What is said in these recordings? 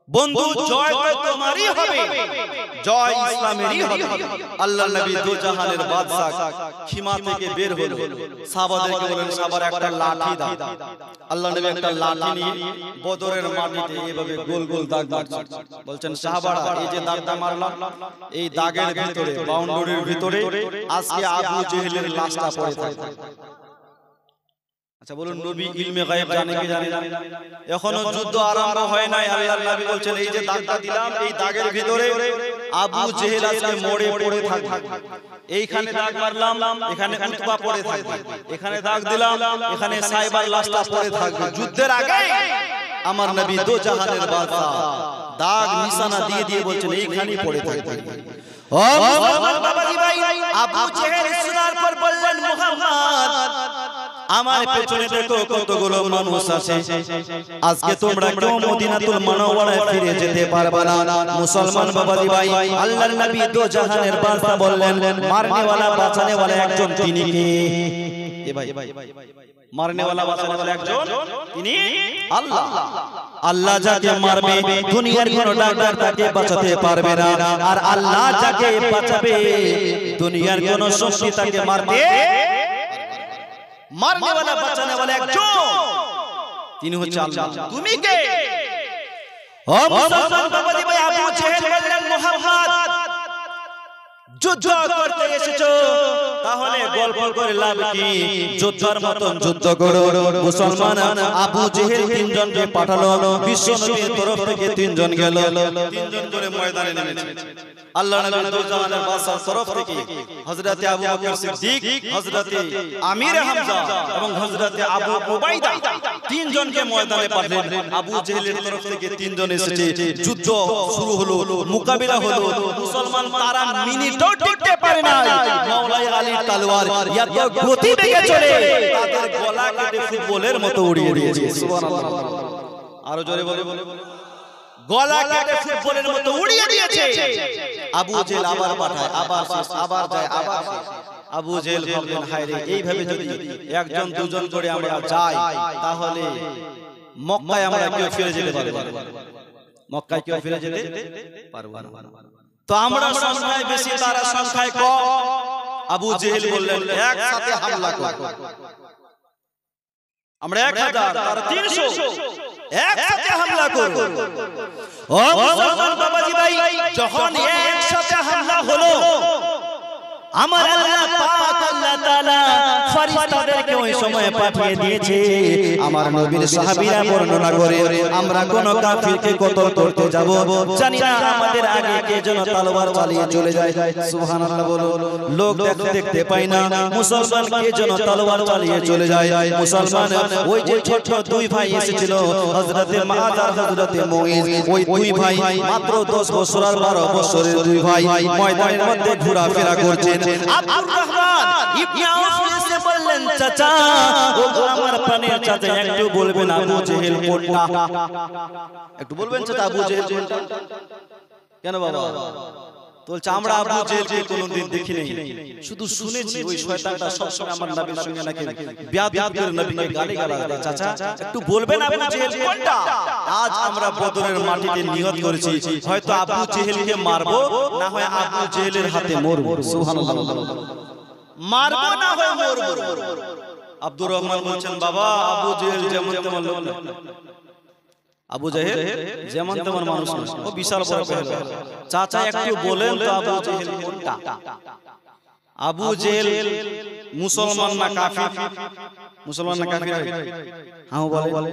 বন্ধু জয় তো তোমারই হবে, জয় ইসলামেরই হবে। আল্লাহর নবী দু জাহানের বাদশা খিমা থেকে বের হলো, সাহাবাদেরকে বলেন সাহাবার একটা লাঠি দাও। আল্লাহর নবী একটা লাঠি নিয়ে বদরের মাটিতে এইভাবে গোল গোল দাগ মারছেন। বলছেন সাহাবারা এই যে দাগটা মারলাম, এই দাগের ভিতরে বাউন্ডারির ভিতরে আজকে আবু জেহেলের লাশটা পড়ে থাকে। আচ্ছা বলুন, নবী ইলমে গায়েব জানে কি জানে না? এখনো যুদ্ধ আরম্ভ হয় নাই, আল্লাহর নবী বলছেন এই যে দাগটা দিলাম, এই দাগের ভিতরে আবু জেহেল আজকে মরে পড়ে থাকবে। এইখানে দাগ মারলাম, এখানে উতবা পড়ে থাকবে। এখানে দাগ দিলাম, এখানে সাইবার লাশটা পড়ে থাকবে। যুদ্ধের আগে আমার নবী দো জাহানের বাদশা দাগ নিশানা দিয়ে দিয়ে বলছেন এইখানেই পড়ে থাকবে। ও মুসলমান বাবাজি ভাই, আবু জেহেল শোনার পর বললেন মুহাম্মদ আমার পেছনে দেখো কতগুলো মানুষ আছে, আজকে তোমরা কেউ মদিনাতুল মুনাওয়ারায় ফিরে যেতে পারবে না। মুসলমান বাবাজি ভাই, আল্লাহর নবী দো জাহানের বাদশা বললেন মারনে ওয়ালা বাঁচানে ওয়ালা একজন তিনি কে? এ ভাই মারনে ওয়ালা বাঁচানে ওয়ালা একজন তিনি আল্লাহ। আল্লাহ যাকে মারবে দুনিয়ার কোনো ডাক্তার তাকে বাঁচাতে পারবে না, আর আল্লাহ যাকে বাঁচাবে দুনিয়ার কোনো শক্তি তাকে মারতে মারনে वाला বাঁচানে वाला একজন তিনি হচ্ছে আল্লাহ। তুমি কে? ও মুসলমান বাবাজি ভাই, আবু জেহেল বললেন মুহাম্মদ যুদ্ধ করতে এসেছো, তাহলে গল্প করে লাভ কি? যুদ্ধের মতন যুদ্ধ করো। মুসলমান আবু জেহেল তিনজনকে পাঠালো, বিশ্বনবীর তরফ থেকে তিনজন গেল, তিনজন করে ময়দানে নেমেছে। আল্লাহর নবী দো জাহানের বাদশার তরফ থেকে হযরতে আবু বকর সিদ্দিক, হযরতে আমির হামজা এবং হযরতে আবু উবাইদা তিনজনকে ময়দানে পাঠালেন। আবু জেহেলের তরফ থেকে তিনজন এসেছে, যুদ্ধ শুরু হলো, মোকাবিলা হলো। মুসলমান তারা মিনিটও টিকতে পারে না, মাওলাই আলীর তলোয়ার এত গতি বেগে চলে তাদের গলা কেটে ফুটবলের মতো উড়িয়ে দিয়েছে। সুবহানাল্লাহ, আরো জোরে বলে গলা কেটে ফুটবলের মতো উড়িয়ে দিয়েছে। আবু জেহেল আবার পাঠায়, আবার আবার যায়, আবার আবু জেহেল ভাবলেন হায় রে, এইভাবে যদি একজন দুজন করে আমরা যাই তাহলে মক্কায় আমরা কেউ ফিরে যেতে পারবো না, মক্কায় কেউ ফিরে যেতে পারবো না। তো আমরা সংখ্যায় বেশি, তারা সংখ্যায় কম। আবু জেহেল বললেন একসাথে হামলা করব, আমরা 1000 তারা 300, একসাথে হামলা করব। ও মুসলমান বাবাজি ভাই, যখন একসাথে হামলা হলো, আমার আল্লাহ পাক আল্লাহ তাআলা ফেরেশতাদেরকে ওই সময় পাঠিয়ে দিয়েছে। আমার নবীর সাহাবীরা বর্ণনা করে আমরা কোন কাফিরকে কতল করতে যাব, জানি না আমাদের আগে কে যেন তলোয়ার চালিয়ে চলে যায়। সুবহানাল্লাহ বলো, লোক দেখতে পাই না, মুসলমান কে যেন তলোয়ার চালিয়ে চলে যায়। মুসলমান ওই যে ছোট দুই ভাই এসেছিল, হযরতে মুআয আর হযরতে মুঈজ, ওই দুই ভাই মাত্র 10 বছর আর 12 বছরের দুই ভাই ময়দানের মধ্যে ঘোরাফেরা করছেন। আব্দুর রহমান ইবনে আউফ এসে বললেন চাচা, ও আমার প্রাণের চাচা, একটু বলবেন আবু জেহেল কোনটা? একটু বলবেন চাচা আবু জেহেল কোনটা? কেন বাবা? বলছে আমরা আবু জেহেলকে কোনোদিন দেখি নাই, শুধু শুনেছি ওই শয়তানটা সবসময় আমার নবীর সঙ্গে নাকি বিয়াদব করে নবীকে গালিগালাজ দেয়। চাচা একটু বলবেন আবু জেহেল কোনটা? আজ আমরা বদরের মাটিতে নিহত করেছি, হয়তো আবু জেহেলকে মারবো, না হয় আবু জেহেলের হাতে মরবো। সুবহানাল্লাহ, মারবো না হয় মরবো। আব্দুর রহমান বলছেন বাবা আবু জেহেল যেমন তেমন লোক না, আবু জেহেল যেমন তেমন মানুষ না, ও বিশাল বড় পেহলওয়ান। চাচা একটু বলেন তো আবু জেহেল কোনটা? আবু জেহেল মুসলমান না কাফির? মুসলমান না কাফির? হ্যাঁ বলে।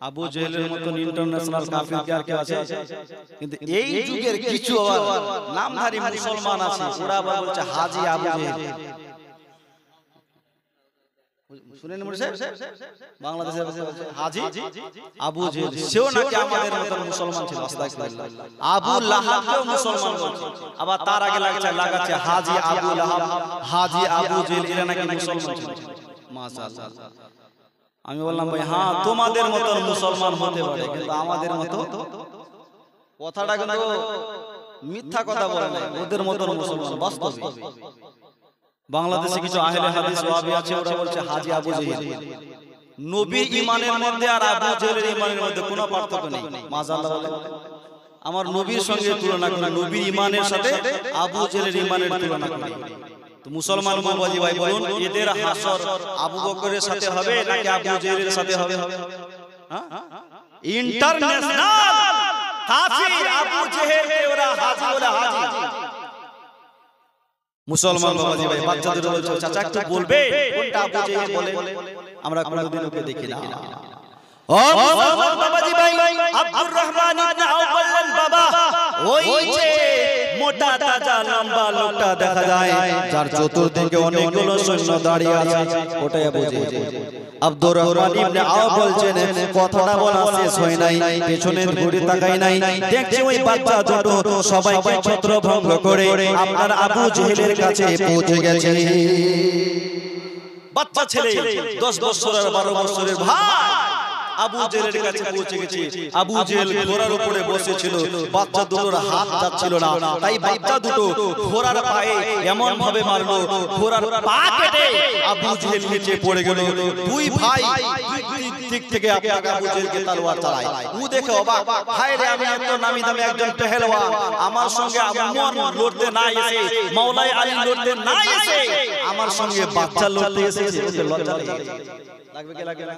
আবু জেহেলের মতন ইন্টারন্যাশনাল কাফির কি আর কেউ আছে? কিন্তু এই যুগের কিছু নামধারী মুসলমান আছে, ওরা আবার বলছে হাজী আবু জেহেল। শুনেন মুর্শিদ, বাংলাদেশে হাজী আবু জেহেল, সেও নাকি আমাদের মতন মুসলমান ছিল। আস্তাগফিরুল্লাহ, আবু লাহাবকেও মুসলমান বলছে, আবার তার আগে লাগাচ্ছে হাজী আবু লাহাব, হাজী আবু জেহেল, এরা নাকি মুসলমান ছিল। মাশাআল্লাহ। আমি বললাম ভাই হ্যাঁ তোমাদের মতন মুসলমান হতে পারে, কিন্তু আমাদের মতো কথাটা কিন্তু মিথ্যা কথা বলে না, ওদের মতন মুসলমান বাস্তবে। বাংলাদেশে কিছু আহলে হাদিস ওয়াহাবি আছে, ওরা বলছে হাজী আবু জেহেল, নবীর ঈমানের মধ্যে আর আবু জেহেলের ঈমানের মধ্যে কোনো পার্থক্য নেই। মাশাআল্লাহ বলে আমার নবীর সঙ্গে তুলনা করে, নবীর ঈমানের সাথে আবু জেহেলের ঈমানের তুলনা করে। তো মুসলমান বাবাজি ভাই বলুন, এদের হাসর আবু বকরের সাথে হবে নাকি আবু জেহেলের সাথে হবে? হ্যাঁ, ইন্টারন্যাশনাল কাফির আবু জেহেলকে ওরা হাজি বলে হাজি। মুসলমান বাবাজি ভাই বাচ্চাদের বলছে, চাচা একটু বলবে কোনটা আবু জেহেল বলে? আমরা কোনোদিন ওকে দেখি না। ও মুসলমান বাবাজি ভাই, আব্দুর রহমান ইবনে আউফ বললেন, বাবা ওই যে মোটা তাজা লম্বা লোকটা দেখা যায় যার চতুর্দিকে অনেকগুলো সৈন্য দাঁড়িয়ে আছে, ওটাই আবু জেহেল। আব্দুর রহমান ইবনে আউফ বলছেন, কথাটা বলা শেষ হয় নাই, পেছনে ঘুরে তাকাই নাই, দেখছি ওই বাচ্চা দুটো সবাইকে ছত্রভঙ্গ করে আপনার আবু জেহেলের কাছে পৌঁছে গেছে। বাচ্চা ছেলে 10 বছরের 12 বছরের ভাই আবু জেহেলের কাছে পৌঁছে গেছে। আবু জেহেল ঘোড়ার উপরে বসেছিল, বাচ্চা দুটোর হাত যাচ্ছিল না, তাই বাচ্চা দুটো ঘোড়ার পায়ে এমন ভাবে মারলো, ঘোড়ার পা কেটে আবু জেহেল নিচে পড়ে গেল। দুই ভাই দিক থেকে আবু জেহেলকে তলোয়ার চালায়। ও দেখে অবাক, হায় রে, আমি এত নামি দামি একজন পেহেলওয়ান, আমার সঙ্গে উমর লড়তে না এসে, মাওলাই আলী লড়তে না এসে আমার সঙ্গে বাচ্চা লড়তে এসেছে। ওকে লজ্জা লেগেছে। লাগবে কি লাগে না?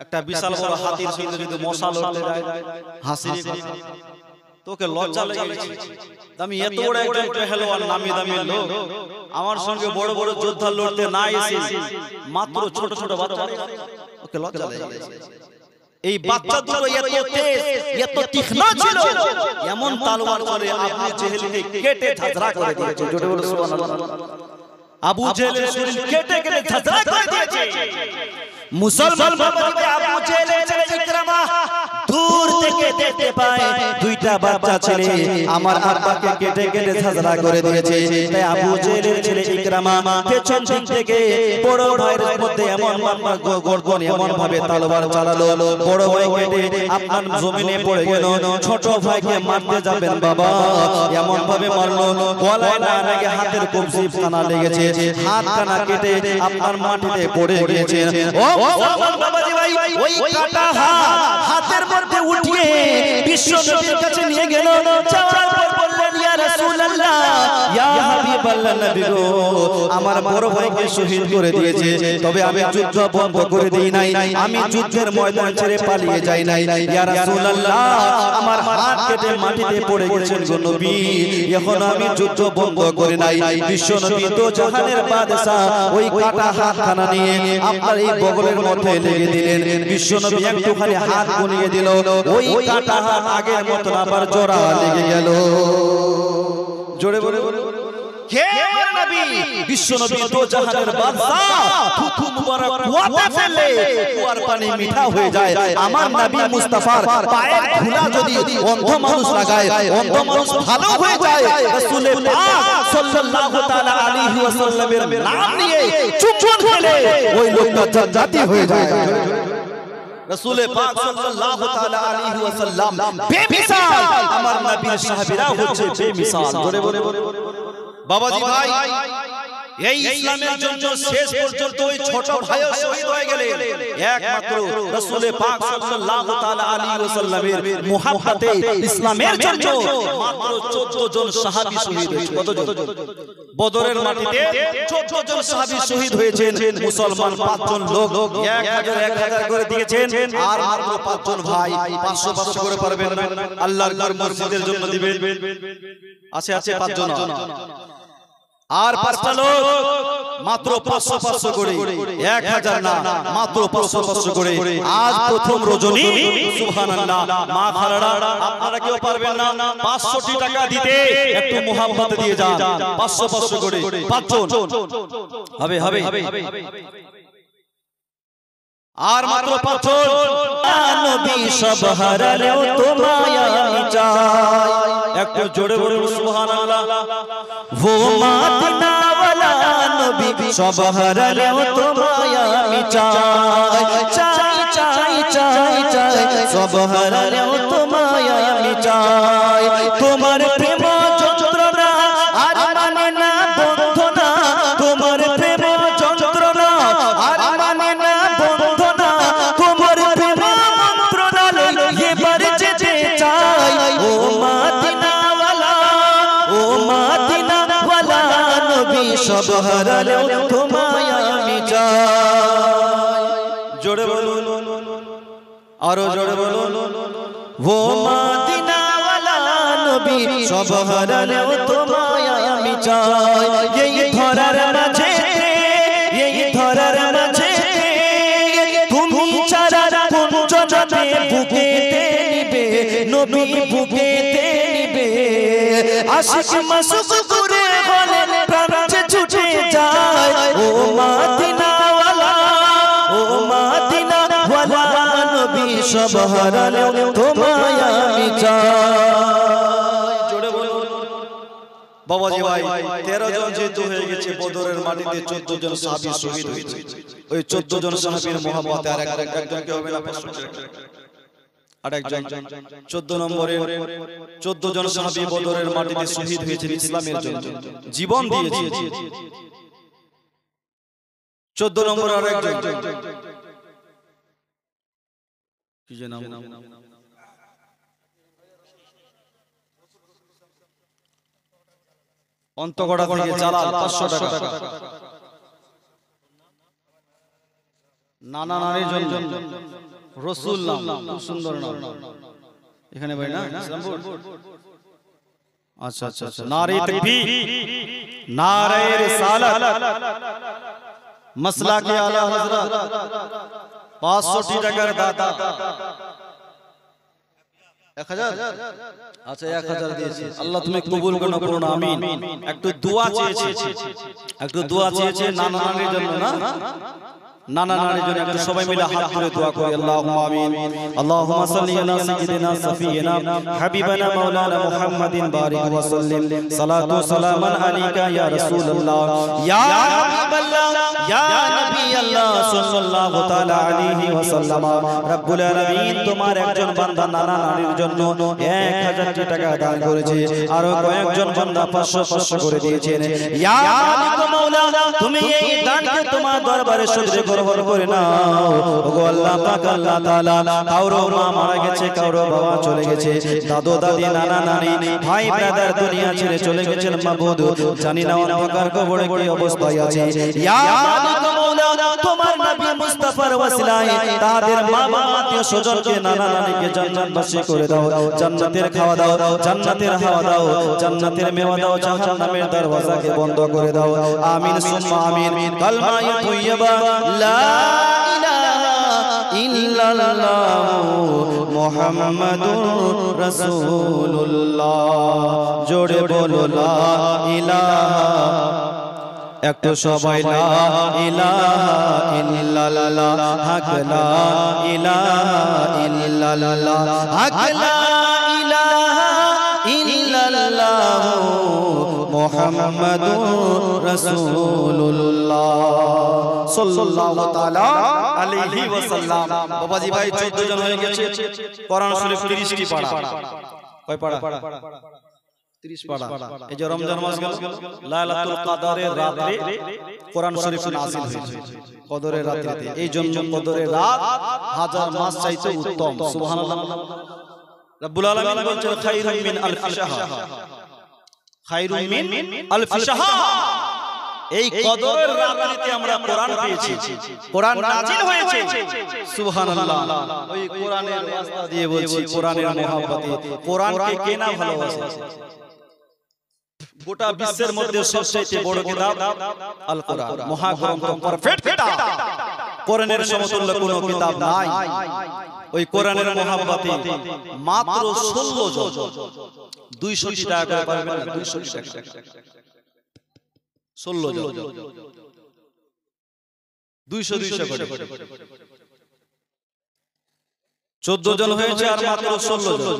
একটা বিশাল বড় হাতির সঙ্গে যদি মশা লড়তে যায়, হাসি তোকে লজ্জা লেগেছে। আমি এত বড় একজন পেহেলওয়ান নামি দামি লোক, আমার সঙ্গে বড় বড় যোদ্ধা লড়তে না এসে মাত্র ছোট ছোট বাচ্চা, ওকে লজ্জা লেগেছে। এই বাচ্চা দুটো এত তেজ, এত তীক্ষ্ণ ছিল, এমন তলোয়ার চলে আবু জেহেলকে কেটে ঝাঁঝরা করে দিয়েছে। জোরে বলো সুবহানাল্লাহ। আবু জেহেলের শরীর কেটে কেটে ঝাঁঝরা করে দিয়েছে। মুসলমান বাবাজি, আবু জেহেলের ছেলে ইকরামা দূর থেকে দেখতে পায় দুইটা বাচ্চা ছেলে আমার আব্বাকে কেটে কেটে ঝাঁঝরা করে দিয়েছে। তাই আবু জেহেলের ছেলে ইকরামা পেছন দিক থেকে বড় ভাইয়ের মধ্যে এমন গর্দন এমন ভাবে তলোয়ার চালালো, বড় ভাই কেটে আপনার জমিনে পড়ে গেল। ছোট ভাইকে মারতে যাবেন বাবা, এমন ভাবে মারলো, গলায় না লাগে হাতের কবজি কানা লেগেছে, হাত কানা কেটে আপনার মাটিতে পড়ে গিয়েছে। ও মুসলমান বাবাজি ভাই, ওই কাটা হাতের মধ্যে উঠিয়ে বিশ্ব নবীর কাছে নিয়ে গেল। যাওয়ার পর বললেন, ইয়া রাসূলুল্লাহ, ইয়া হাবিবাল্লাহ, নবী গো, আমার বড় ভাইকে শহীদ করে দিয়েছে, তবে আমি যুদ্ধ বন্ধ করে দেই নাই, আমি যুদ্ধের ময়দান ছেড়ে পালিয়ে যাই নাই। ইয়া রাসূলুল্লাহ, আমার হাত কেটে মাটিতে পড়ে গেছেন গো নবী, এখন আমি যুদ্ধ বন্ধ করে নাই। বিশ্ব নবী তো জাহানের বাদশা, ওই কাটা হাতখানা নিয়ে আপনার এই বগলের মধ্যে লেগে দিলেন। বিশ্ব নবী একটুখানি হাত গুনিয়ে দিল, ওই কাটা হাত আগের মতো আবার জোড়া লেগে গেল। জোরে বলে হে আমার নবী, বিশ্ব নবী তো জাহানের বাদশা, থুথু মুবারক কুয়াতে ফেলে কুয়ার পানি মিঠা হয়ে যায়। আমার নবী মুস্তাফার পায়ের ধুলা যদি অন্ধ মানুষ লাগায়, অন্ধ মানুষ ভালো হয়ে যায়। রাসূল পাক সাল্লাল্লাহু তাআলা আলাইহি ওয়াসাল্লামের নাম নিয়ে চুম্বন খেলে ওই লোকটা জান্নাতি হয়ে যায়। রাসূল পাক সাল্লাল্লাহু তাআলা আলাইহি ওয়াসাল্লাম বেমিসাল, আমার নবীর সাহাবীরা হচ্ছে বেমিসাল। জোরে বলে বাবাজি ভাই, এই ইসলামের জন্য শেষ পর্যন্ত ওই ছোট ভাইও শহীদ হয়ে গেলেন একমাত্র রাসূল পাক সাল্লাল্লাহু তাআলা আলাইহি ওয়াসাল্লামের মুহাব্বতে ইসলামের জন্য মাত্র 14 জন সাহাবী শহীদ হয়েছে। কতজন? বদরের মাটিতে 14 জন সাহাবী শহীদ হয়েছেন। মুসলমান 5 জন লোক 1000 করে দিয়েছেন, আর মাত্র 5 জন ভাই 500 করে পারবেন না, আল্লাহর ঘর মসজিদের জন্য দিবেন। আছে 5 জন, আর 5টা লোক মাত্র 500 করে, 1000 না, মাত্র 500 করে। আজ প্রথম রজনী, সুবহানাল্লাহ। মা খালারা, আপনারা কেউ পারবেন না 500 টাকা দিতে, একটু মোহাব্বত দিয়ে যান। 500 করে 5 জন হবে। আর মাত্র 5 জন। নবী সব হারালেও তোমায় আমি চাই, একটু জোরে বলুন সুবহানাল্লাহ। वो मदीना वाला नबी सब हारालेও তোমায় আমি চাই, চাই চাই চাই চাই, সব হারালেও তোমায় আমি চাই। তোমার প্রেম যন্ত্রণা আর মানে না বন্ধনা, তোমার প্রেম যন্ত্রণা আর মানে না বন্ধনা, সব হারালেও তোমায় আমি চাই। জোরে বলুন, আরো জোরে বলুন, ও মদিনা ওয়ালা নবী সব হারালেও তোমায় আমি চাই। এই ধরার মাঝে, এই ধরার মাঝে তুমি ছাড়া কোন জনতে বুকেতে নিবে, নবী বুকেতে নিবে। আশিক মাসুক করে বলে প্রাণ যে ছুটে যায়, ও মদিনা ওয়ালা, ও মদিনা ওয়ালা নবী সব হারালেও তোমায় আমি চাই। জোরে বলুন বাবাজি ভাই, 13 জন যেহেতু হয়ে গেছে বদরের মাটিতে, 14 জন সাহাবী শহীদ হয়েছে। ওই 14 জন সাহাবীর মহব্বতে আর একজনকে হবে না, 500 আর একজন 14 নম্বরে 14 জন সাহাবী বদরের মাটিতে শহীদ হয়েছেন ইসলামের জন্য, জীবন দিয়েছে। 14 নম্বর আর একজন কি যে নাম, অন্তগড়া থেকে জালাল 500 টাকা। নানা নারীর জন্য রসুল নাম, খুব সুন্দর নাম। এখানে ভাই না ইসলামপুর। আচ্ছা আচ্ছা আচ্ছা, নারে তাকবীর, নারে রিসালাত, মাসলাকে আলা হযরত 500 টাকার দাতা। 1000, আচ্ছা 1000 দিয়েছি। আল্লাহ তুমি কবুল করুন, আমিন। একটু দোয়া চেয়েছি, একটু দোয়া চেয়েছি নানা নারীর জন্য, না নানা নারীর জন্য একটু সবাই মিলে হাত তুলে দোয়া করি। আল্লাহুম্মা আমিন। আল্লাহুম্মা সাল্লি আলা সাইয়্যিদিনা সাফিয়িনা হাবিবানা মাওলানা মুহাম্মাদিন বারিক ওয়া সাল্লিম। সালাতু সালামান আলাইকা ইয়া রাসূলুল্লাহ, ইয়া হাবিবাল্লাহ, ইয়া নবিয়াল্লাহ সাল্লাল্লাহু তাআলা আলাইহি ওয়া সাল্লাম। রব্বুল আলামিন তোমার একজন বান্দা নানা নারীর জন্য 1000 টাকা দান করেছে, আর কয়েকজন বান্দা 500 করে দিয়েছেন। ইয়া মালিক মাওলা, তুমি এই দানকে তোমার দরবারে সদরে গ্রহণ করে নাও। ওগো আল্লাহ পাক, আল্লাহ তাআলা, কারো মা মারা গেছে, কারো বাবা চলে গেছে, দাদু দাদি নানা নানি ভাই ব্রাদার দুনিয়া ছেড়ে চলে গেছেন। মাবুদ জানি না অন্ধকার কবরে কি অবস্থায় আছে। ইয়া মালিক মাওলা, তোমার নবী মুস্তাফার ওয়াসিলায় তাদের মা বাবা আত্মীয় স্বজনকে নানা নানিকে জান্নাতবাসী করে দাও, জান্নাতের খাওয়া দাও, জান্নাতের হাওয়া দাও, জান্নাতের মেওয়া দাও, জাহান্নামের দরওয়াজাকে বন্ধ করে দাও। আমিন সুম্মা আমিন। কালমায়ে তাইয়্যিবা লা ইলাহা ইল্লাল্লাহু মুহাম্মাদুর রাসূলুল্লাহ। জোরে বলো লা ইলাহা, একটু সবাই লা ইলাহা ইল্লাল্লাহ, হক লা ইলাহা ইল্লাল্লাহ, হক লা ইলাহা ইল্লাল্লাহ মুহাম্মাদুর রাসূলুল্লাহ সাল্লাল্লাহু তাআলা আলাইহি ওয়াসাল্লাম। বাবাজি ভাই 14 জন হয়ে গেছে। কোরআন শরীফ 30টি পারা। কয় পারা? 30 পারা। এই যে রমজান মাস গেল, লাইলাতুল কদরের রাতে কোরআন শরীফ নাযিল হয়েছে, কদরের রাতে। এই জন্য কদরের রাত হাজার মাস চাইতে উত্তম। সুবহানাল্লাহ। রব্বুল আলামিন বলেন খায়রুম মিন আলফি শাহর, খায়রুম মিন আলফি শাহর। এই কদরের রাতে আমরা কোরআন পেয়েছি, কোরআন নাযিল হয়েছে। সুবহানাল্লাহ। ওই কোরআনের ওয়াস্তা দিয়ে বলছি, কোরআনের মহব্বতে। কোরআনকে কে না ভালোবাসে? গোটা বিশ্বের মধ্যে সবচেয়ে বড় কিতাব আল কোরআন, মহাগ্রন্থ, পারফেক্ট কিতাব। কোরআনের সমতুল্য কোনো কিতাব নাই। ওই কোরআনের মহব্বতে মাত্র 16 জন 200 টাকা করে পাবেন না, 200 টাকা। 16 জন 200 করে। 14 জন হয়েছে আর মাত্র 16 জন।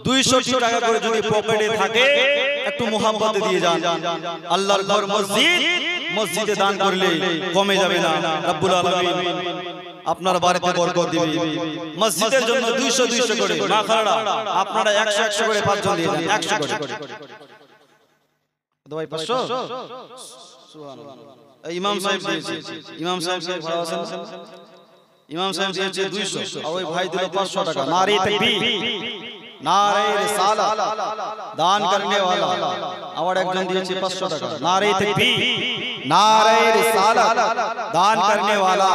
200 টাকা করে যদি পকেটে থাকে, একটু মোহাম্মতে দিয়ে যান। আল্লাহর ঘর মসজিদ, মসজিদে দান করলে কমে যাবে না। রব্বুল আলামিন আপনার বাড়িতে বরকত দিবে। মসজিদের জন্য 200 করে, না খাড়া আপনারা 100 করে 5 জন দিয়ে দেন, 100 করে। ভাই 500 সুবহানাল্লাহ। ইমাম সাহেব দিয়েছে, ইমাম সাহেব ভাড়া আছেন, ইমাম সাহেব দিয়েছে 200, আর ওই ভাই দিল 500 টাকা। নারে তাকবীর, नारे रिसालत दान करने वाला আবার একজন দিয়েছে 500 টাকা नारे तकबीर नारे रिसालत दान करने वाला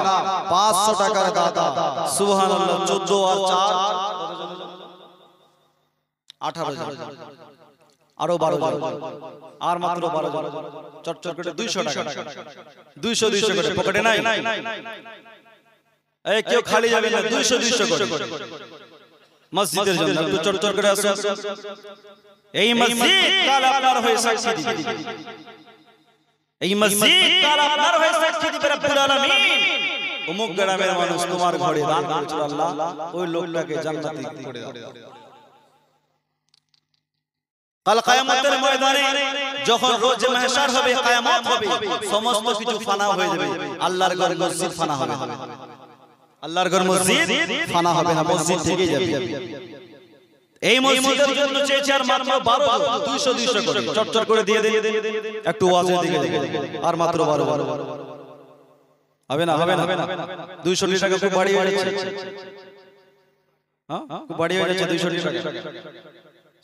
500 টাকার দাতা সুবহানাল্লাহ 14 আর 4 18 জন আরো 12 জন আর মাত্র 12 জন চটচট করে 200 টাকা 200 200 করে পকেটে নাই এই কেউ খালি যাবে না 200 200 করে মসজিদের জন্য একটু চটচট করে আসুন এই মসজিদ কাল আপনার হয়ে সাক্ষী দিবে এই মসজিদ কাল আপনার হয়ে সাক্ষী দিবে রব্বুল আলামিন অমুক গ্রামের মানুষ তোমার ঘরে দান করেছিল আল্লাহ ওই লোকটাকে জান্নাতি করে দাও কাল কিয়ামতের ময়দানে যখন রোজ মাহশার হবে কিয়ামত হবে সমস্ত কিছু ফানা হয়ে যাবে আল্লাহর ঘর মসজিদ ফানা হবে আল্লাহর ঘর মসজিদ ফানা হবে না মসজিদ থেকে যাবে এই মসজিদের জন্য চেয়েছে আর মাত্র 12 200 200 করে চটচট করে দিয়ে দেন একটু ওয়াজের দিকে আর মাত্র 12 হবে না 200 টাকা খুব বাড়ি হয়ে যাচ্ছে হ্যাঁ খুব বাড়ি হয়ে যাচ্ছে 200 টাকা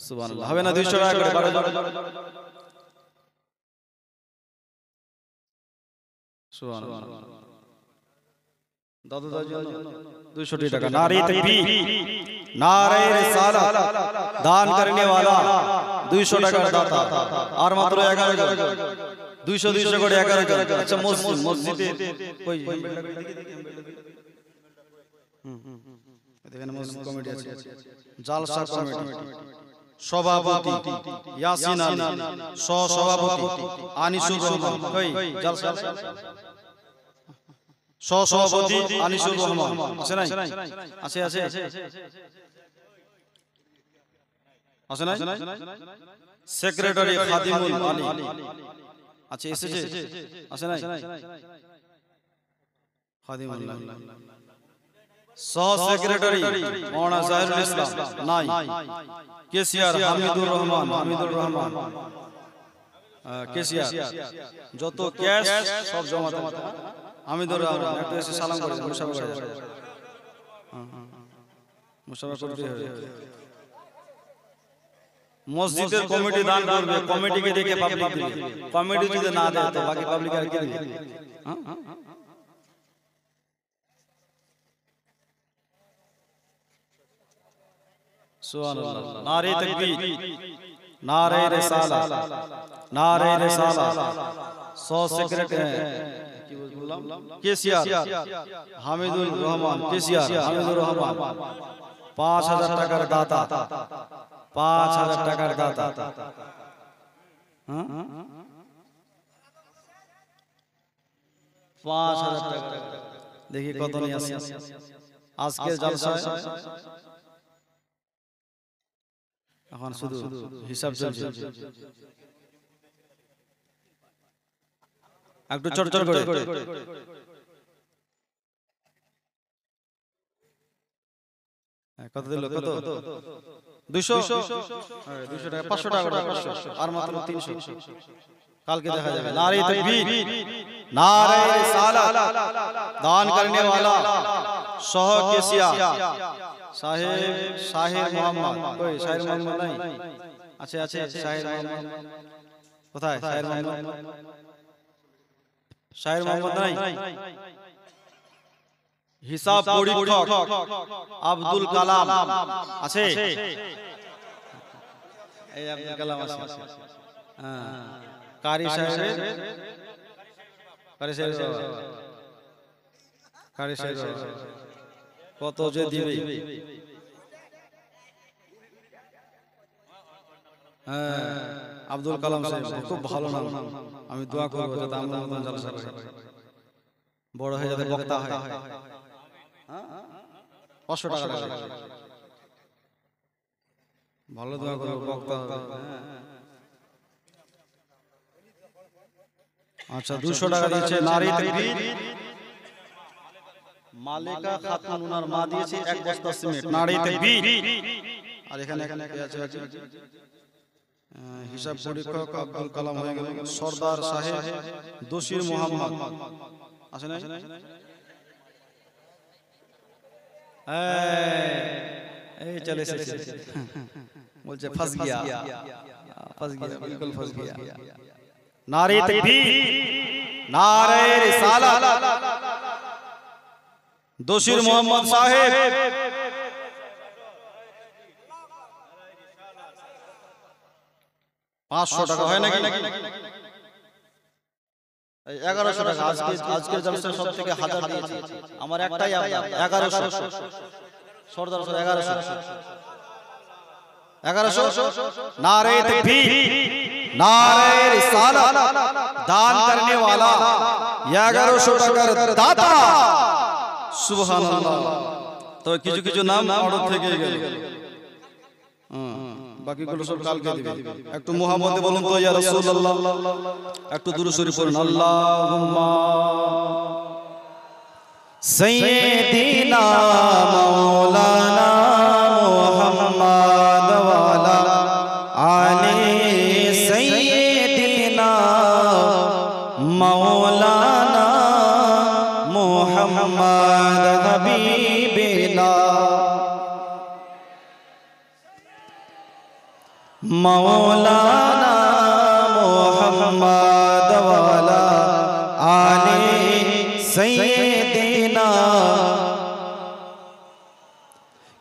সুবহানাল্লাহ হবে না 200 টাকা করে 12 সুবহানাল্লাহ দাদু দাদু 200 টাকা नारे तकबीर नारे रिसालत दान करने वाला 200 টাকার দাতা আর মাত্র 11 জন 200 200 করে 11 জন আচ্ছা মসজিদে কই দেখেন মসজিদ কমিটি আছে জালসা কমিটি সভাপতি ইয়াসিন আলী সহ সভাপতি আনিসুর রহমান কই জালসা সভাপতি আনিসুর রহমান আছে নাই আছে নাই সেক্রেটারি খাদিমুল আলী আছে এসেছে আছে নাই খাদিমুল সহ সেক্রেটারি মাওলানা জাহিরুল ইসলাম নাই কেসিআর হামিদুর রহমান কেসিআর যত ক্যাশ সব জমা হামিদুর রহমান একটু এসে সালাম করে মুশাওয়ারা করতে হবে মসজিদের কমিটি দান করবে কমিটিকে দেখে পাবলিক দিবে কমিটি যদি না দেয় তো বাকি পাবলিক আর কি দিবে সুবহানাল্লাহ নারে তাকবীর নারে রিসালাত সহ সেক্রেটারি কি বললাম কেসিআর হামিদুর রহমান 5000 টাকার দাতা 5000 টাকার দাতা হ্যাঁ 5000 টাকা দেখি কত নিয়ে আসে আজকের জলসায় এখন শুধু হিসাব চলছে একটু চটচট করে কত দিল কত 200 টাকা 500 টাকা 500 আর মাত্র 300 কালকে দেখা যাবে নারে তাকবীর নারে রিসালাত দান करने वाला সহ কেসিয়া শাহির মোহাম্মদ কই শাহির মোহাম্মদ নাই আছে শাহির মোহাম্মদ কোথায় শাহির মোহাম্মদ নাই হিসাব পরীক্ষক আব্দুল কালাম আছে এই আব্দুল কালাম আছে হ্যাঁ কারি সাহেব কত যে দিবে হ্যাঁ আব্দুল কালাম সাহেব খুব ভালো নাম আমি দোয়া করব যাতে আমরা মতন জলসা করি বড় হয়ে যাতে বক্তা হয় হ্যাঁ 500 টাকা লাগে ভালো দোয়া করব বক্তা হবে আচ্ছা 200 টাকা দিয়েছে নারী তাকবীর মালিকা খাতুন ওনার মা দিয়েছে এক বস্তা সিমেন্ট নারী তাকবীর আর এখানে কে আছে হিসাব পরীক্ষক আব্দুল কালাম হয়ে গেল সরদার সাহেব দোষীর মোহাম্মদ আছে না এই চলে এসেছে বলছে ফস গিয়া বিলকুল ফস গিয়া নারে তাকবীর নারে রিসালাত দোষীর মোহাম্মদ সাহেব $500 হয় নাকি 1100 টাকা আজকে জলসা সব থেকে 1000 দিয়েছি আমার একটাই 1100 সরদার 1100 नारे तकबीर नारे रिसालत दान करने वाला 1100 টাকার দাতা সুবহানাল্লাহ তো কিছু কিছু নাম অর্ডার থেকে গেল বাকিগুলো সব কালকে দিবে একটু মুহাম্মদে বলুন তো ইয়া রাসূলুল্লাহ একটু দুরূদ শরীফ পড়ুন আল্লাহুম্মা সাইয়্যিদিনা মাওলানা মুহাম্মদ ওয়ালা আলি সাইয়্যিদিনা মাওলানা মুহাম্মদ হাবিবিনা मौलाना मोहम्मद वाला आले सैयदना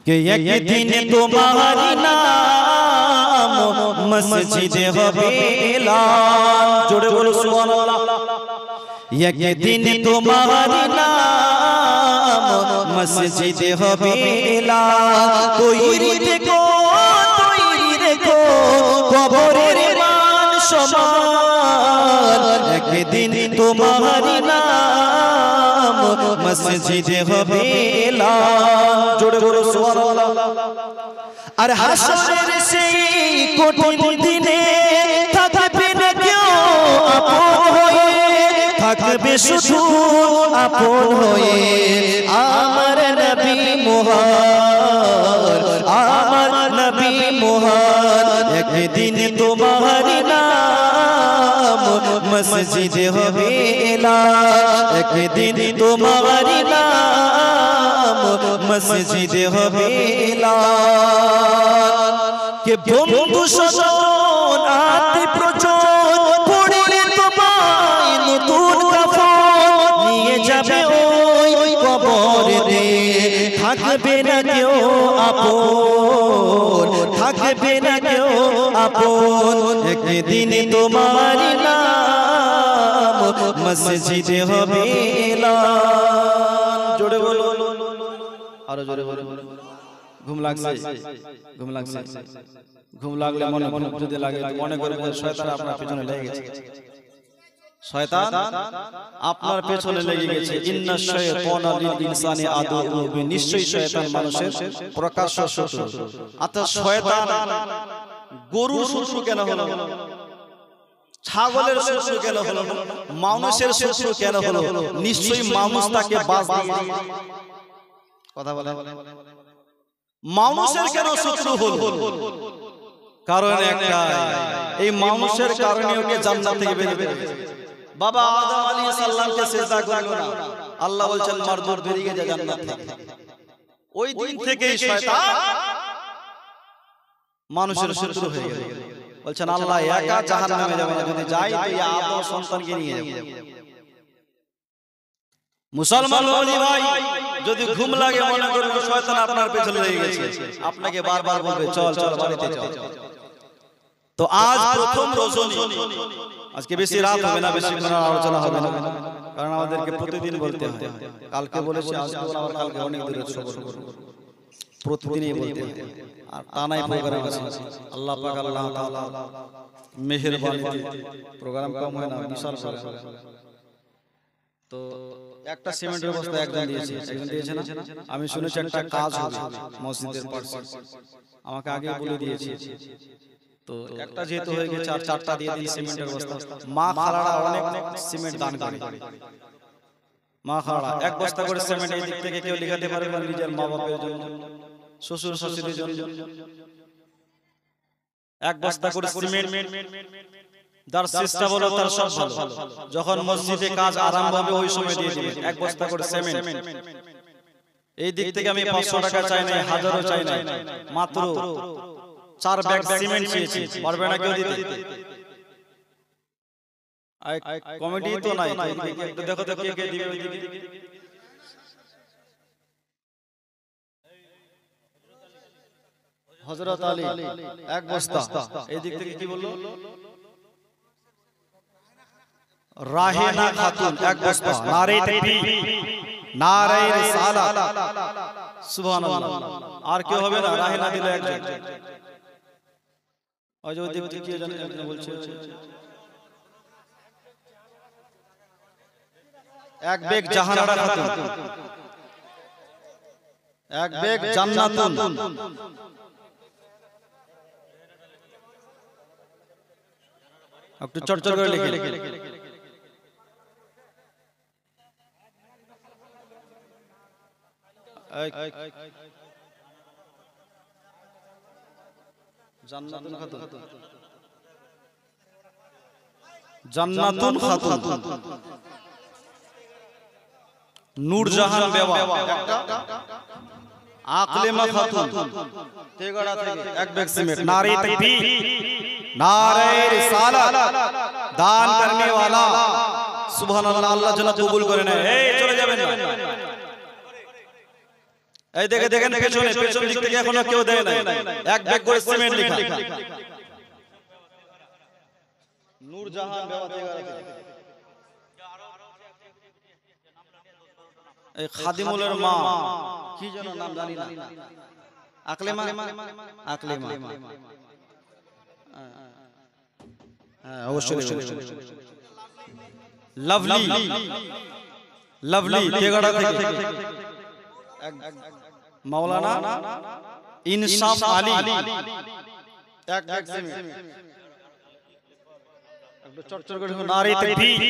कि एक दिन तुम्हारी नाम मस्जिद हबीला जुड़े बोलो सुभान अल्लाह एक दिन तुम्हारी नाम मस्जिद हबीला तैरी देखो কবরের মান সমান একদিন তোমারি নাম মসজিদে হবে এলান জোরে বলো সুবহানাল্লাহ আর হাসরের সেই কঠিন দিনে থাকবে না কেউ আপন হয়ে থাকবে শুধু আপন হয়ে আমার নবী মুহাম্মদ আমার নবী মুহাম্মদ একদিন তোমারি নাম মসজিদে হবে এলান একদিন তোমারি নাম মসজিদে হবে এলান কে বন্ধু স্বজন আত্মীয় প্রচুর পড়লে তোমায় নতুন কাফন নিয়ে যাবে ওই কবরে থাকবে না কেউ আপন থাকবে না কেউ আপন একদিন তোমারি নাম মসজিদে হবে এলান জোরে বলো আরো জোরে বলো ঘুম লাগছে ঘুম লাগলে মনে যদি লাগে মনে করে শয়তান আপনার পিছনে লেগে গেছে শয়তান আপনার পেছনে লেগে গেছে ইন্নাশ শাইতানা লিল ইনসানি আদুউন নিশ্চয়ই শয়তান মানুষের প্রকাশ্য শত্রু আচ্ছা শয়তান গরুর শত্রু কেন হলো ছাগলের শত্রু কেন হলো মানুষের শত্রু কেন হলো নিশ্চয়ই মানুষ তাকে বাস দিয়ে কথা বলে মানুষের কেন শত্রু হলো কারণ একটাই এই মানুষের কারণে ওকে জান্নাত থেকে বের করে বাবা আদম আলাইহিস সালামকে সিজদা করলো না আল্লাহ বলেন মারদুর বেরিয়ে যা জান্নাত থেকে ওই দিন থেকেই শয়তান মানুষের শত্রু হয়ে গেল বলেন আল্লাহ একা জাহান্নামে যাবে না যদি যাই তো এই আদম সন্তানকে নিয়ে যাব মুসলমান ভাই যদি ঘুম লাগে মনে করবেন শয়তান আপনার পেছনে লেগে গেছে আপনাকে বারবার বলবে চল চল বাড়িতে চল তো আজ প্রথম রজনী আজকে বেশি রাত হবে না বেশি কোনো আলোচনা হবে না কারণ আমাদেরকে প্রতিদিন বলতে হয় কালকে বলেছি আজকে আবার কালকে অনেক দূরে সফর করব প্রতিদিনই বলতে হয় আর টানাই প্রোগ্রাম আছে আল্লাহ পাক আল্লাহ তাআলা মেহেরবানিতে প্রোগ্রাম কম হয় না বিশাল প্রোগ্রাম তো একটা সিমেন্টের বস্তা একজন দিয়েছে না আমি শুনেছি একটা কাজ হবে মসজিদের পাশে আমাকে আগে বলে দিয়েছে তো একটা যেহেতু হয়ে গেছে আর চারটা দিয়ে দিই সিমেন্টের বস্তা মা খালাড়া অনেক সিমেন্ট দান করে মা খালাড়া এক বস্তা করে সিমেন্ট এই দিক থেকে কেউ লিখাতে পারে না নিজের মা বাবার জন্য শ্বশুর শাশুড়ির জন্য এক বস্তা করে সিমেন্ট যার চেষ্টা বলো তার সব ভালো যখন মসজিদে কাজ আরম্ভ হবে ওই সময় দিয়ে দিবেন এক বস্তা করে সিমেন্ট এই দিক থেকে আমি 500 টাকা চাই না, 1000ও চাই না, মাত্র 4 ব্যাগ সিমেন্ট চেয়েছি। পারবে না কেউ দিতে? কমিটি তো নাই, একটু দেখো তো কে কে দিবে। ওই দিকে হযরত আলী এক বস্তা। এই দিক থেকে কি বললো? রাহেনা খাতুন এক বস্তা। নারে তাকবীর, নারে রিসালাত, সুবহানাল্লাহ। আর কেউ হবে না? রাহেনা দিলে একজন। ওই যে ওই দিক থেকে কি জানেন বলছে, এক বেগ জাহানারা খাতুন, এক বেগ জান্নাতুন। একটু চটচট করে লিখে। জান্নাতুন খাতুন, জান্নাতুন খাতুন, নূরজাহান বেওয়া একটা, আকলেমা খাতুন তেগড়া থেকে এক ব্যাগ সিমেন্ট। নারে তাকবীর, नारे रिसालत, दान करने वाला, सुबहानाल्लाह। আল্লাহ যেন কবুল করে নেয়। এই চলে যাবেন না। এই দেখে দেখেন পেছনে, পেছন দিক থেকে এখনো কেউ দেয় না। এক ব্যাগ করে সিমেন্ট লেখা, নূরজাহান বেওয়া তেগড়া থেকে। এই খাদিমুলের মা কি যেন নাম জানি না, আকলেমা, আকলেমা, অবশ্যই লাভলি, লাভলি তেগড়া থেকে মাওলানা ইনসাফ আলী এক এক সিমেন্ট। একটু চটচট করে নারে তাকবীর।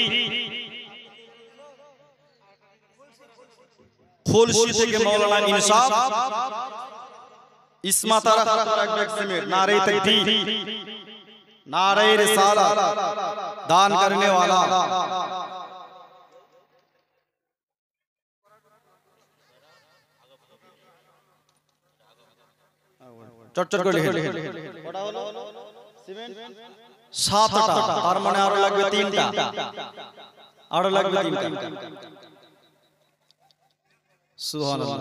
খুলশি থেকে মাওলানা ইনসাফ ইসমাতারা এক ব্যাগ সিমেন্ট। नारे तकबीर, नारे रिसालत, दान करने वाला। চটচট করে লিখে। কটা হলো সিমেন্ট? 7টা। তার মানে আরো লাগবে 3টা, আরো লাগবে 3টা। সুবহানাল্লাহ।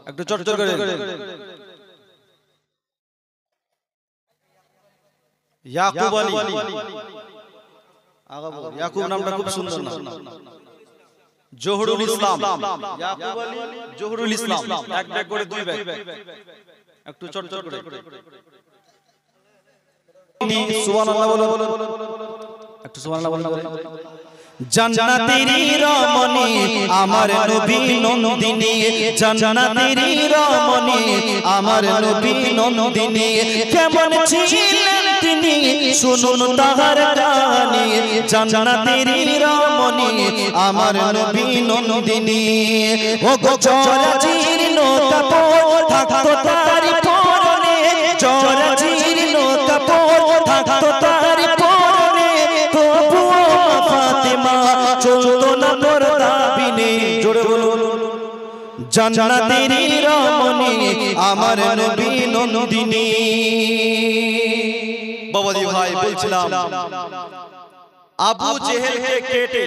একটু চটচট করে। ইয়াকুব আলী, ইয়াকুব নামটা খুব সুন্দর নাম। জহুরুল ইসলাম, ইয়াকুব আলী জহুরুল ইসলাম এক ব্যাগ করে 2 ব্যাগ। একটু চটচট করে। সুবহানাল্লাহ বলো, একটু সুবহানাল্লাহ বলো। জান্নাতেরি রমণী আমার নবী নন্দিনী, জান্নাতেরি রমণী আমার নবী নন্দিনী। কেমন ছিলেন তিনি শুনুন তাহার কাহিনী, জান্নাতেরি রমণী আমার নবী নন্দিনী। ও গো চরাচীর্ণ কাপড় থাকতো তার পরনে, চরাচীর্ণ কাপড় থাকতো তার পরনে, তবুও ফাতেমা চলতো না পর্দা বিনে। জোরে বলুন। জান্নাতেরি রমণী আমার নবী নন্দিনী। বাবাজি ভাই বলছিলাম, আবু জেহেলকে কেটে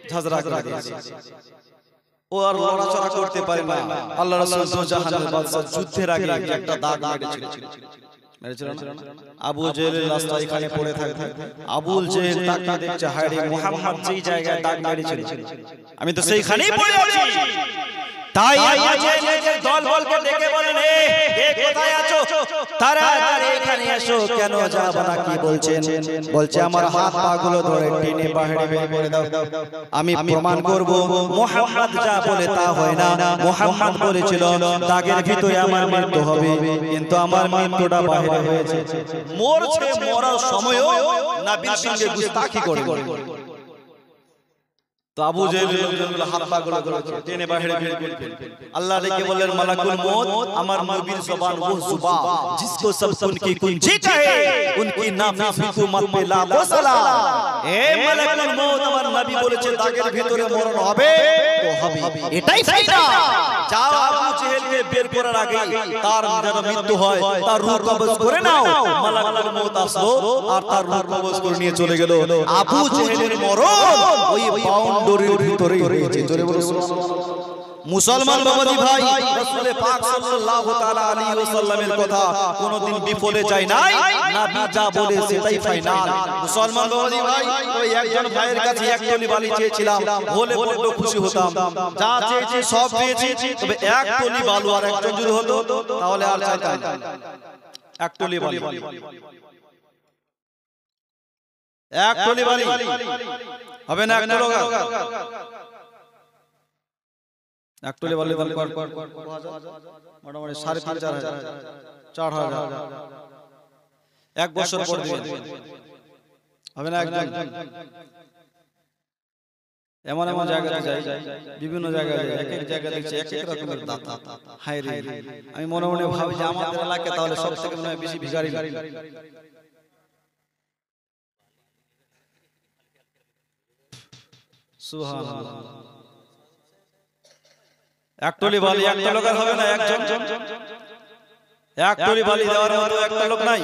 ঝাঁঝরা করে দিয়েছে। ও আর লড়াচড়া করতে পারে না। আল্লাহ রাসূল দোজাহানের বাদশা যুদ্ধের আগে একটা দাগ মেরেছিল না? আবু জেহেলের লাশটা এখানে পড়ে থাকে। আবু জেহেল তাকে দেখছে, হায় রে মুহাম্মদ যেই জায়গায় দাগ মেরেছিল আমি তো সেইখানেই পড়ে আছি। তাই আবু জেহেলের দলবলকে ডেকে বলেন, এ কোথায় আছো? তাড়াতাড়ি এখানে এসো। কেন যাব না? কি বলছেন? বলছে আমার হাত পা গুলো ধরে টেনে বাইরে বের করে দাও, আমি প্রমাণ করব মুহাম্মদ যা বলে তা হয় না। মুহাম্মদ বলেছিল দাগের ভিতরে আমার মৃত্যু হবে, কিন্তু আমার মৃত্যুটা বাইরে হয়েছে। মরছে, মরার সময়ও নবীর সঙ্গে গুস্তাখি করে। তো আবু জেহেল লোকজনগুলো হাত পা গুলো করেছে, টেনে বাইরে বের করে আল্লাহ ডেকে বললেন মালাকুল মউত আমার নবীর জবান वो जुबान जिसको सब उनकी कुंजी कहे उनकी नाफी हुकूमत में ला वसला। এ মালাকুল মউত আমার নবী বলেছে দাগের ভিতরে মরণ হবে তো হবে, এটাই ফায়দা। যাও আবু জেহেলকে বের করার আগে তার যেন মৃত্যু হয়, তার রূহ কবজ করে নাও। মালাকুল মউত আসলো আর তার রূহ কবজ করে নিয়ে চলে গেল। আবু জেহেলের মরণ ওই বাউন্ডারির ভিতরেই হয়েছে। জোরে বলো সুবহানাল্লাহ। মুসলমান বাবাজি ভাই, রাসূল পাক সাল্লাল্লাহু তাআলা আলাইহি ওয়াসাল্লামের কথা কোনদিন বিফলে যায় নাই, নবী যা বলে সেটাই ফাইনাল। মুসলমান বাবাজি ভাই, ওই একজন ভাইয়ের কাছে এক টলি বালি চেয়েছিলাম, বলে বড্ড খুশি হতাম। যা চেয়েছি সব পেয়েছি, তবে এক টলি বালু আর একজন যদি হতো তাহলে আর চাইতাম না। এক টলি বালি, এক টলি বালি হবে না? এক টলি এক টলি বালি মোটামুটি 3,500 4,000 এক বছর পর দিবেন, হবে না? একজন এমন এমন জায়গাতে যাই, বিভিন্ন জায়গায় যাই, এক এক জায়গায় দেখছি এক এক রকমের দাতা। হায় রে, আমি মনে মনে ভাবি যে আমাদের এলাকায় তাহলে সব থেকে মনে হয় বেশি ভিখারি। সুবহানাল্লাহ। এক টলি বালি একটা লোকের হবে না, একজন। এক টলি বালি দেওয়ার মতো একটা লোক নাই,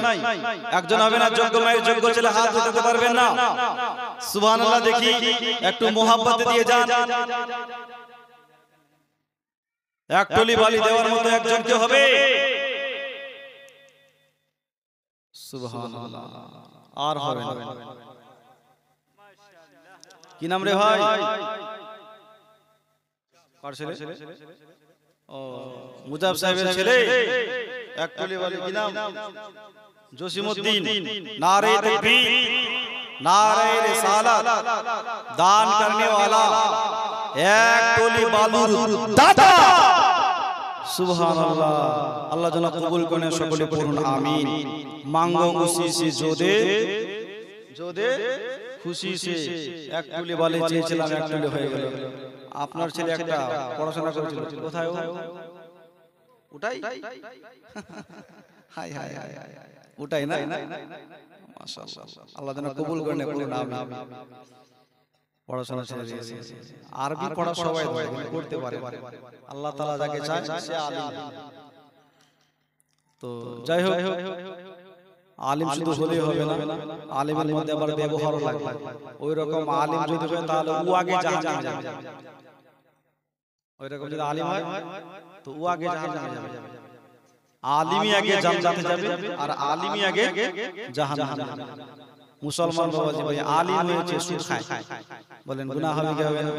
একজন হবে না। যোগ্য মায়ের যোগ্য ছেলে হাত উঠাতে পারবেন না। সুবহানাল্লাহ। দেখি একটু মোহাব্বত দিয়ে যান। এক টলি বালি দেওয়ার মতো একজন কে হবে? সুবহানাল্লাহ। আর হবে না। কি নাম রে ভাই? কার ছেলে? ও মুজাব সাহেবের ছেলে। এক টলি বালি, কি নাম? জসিমউদ্দিন। नारे तकबीर, नारे रिसालत, दान करने वाला एक टोली बालूर दाता। सुभान अल्लाह। अल्लाह যেন কবুল করেন সকলে পড়ুন আমিন। मांगो खुशी से जो दे খুশি সে। এক টলি বালি চেয়েছিলাম, এক টলি হয়ে গেল। আপনার ছেলে একটা পড়াশোনা করেছিল, কোথায় ও? ওটাই হাই হাই হাই, ওটাই না? মাশাআল্লাহ। আল্লাহ যেন কবুল করেন পড়ুন আমিন। পড়াশোনা ছেড়ে দিয়েছে। আরবি পড়া সবাই পড়তে পারে, আল্লাহ তাআলা যাকে চায় সে আলিম। তো যাই হোক, আলিম শুধু হলেই হবে না, আলিমের মধ্যে আবার ব্যবহারও লাগবে। ওই রকম আলিম যদি হয় তাহলে ও আগে জাহান্নামে যাবে। ওই রকম যদি আলিম হয় তো ও আগে জাহান্নামে যাবে। আলিমই আগে জান্নাতে যাবে আর আলিমই আগে জাহান্নামে যাবে। মুসলমান বাবাজি ভাই, আলিম হয়েছে সুদ খায়, বলেন গুনাহ হবে কি হবে না?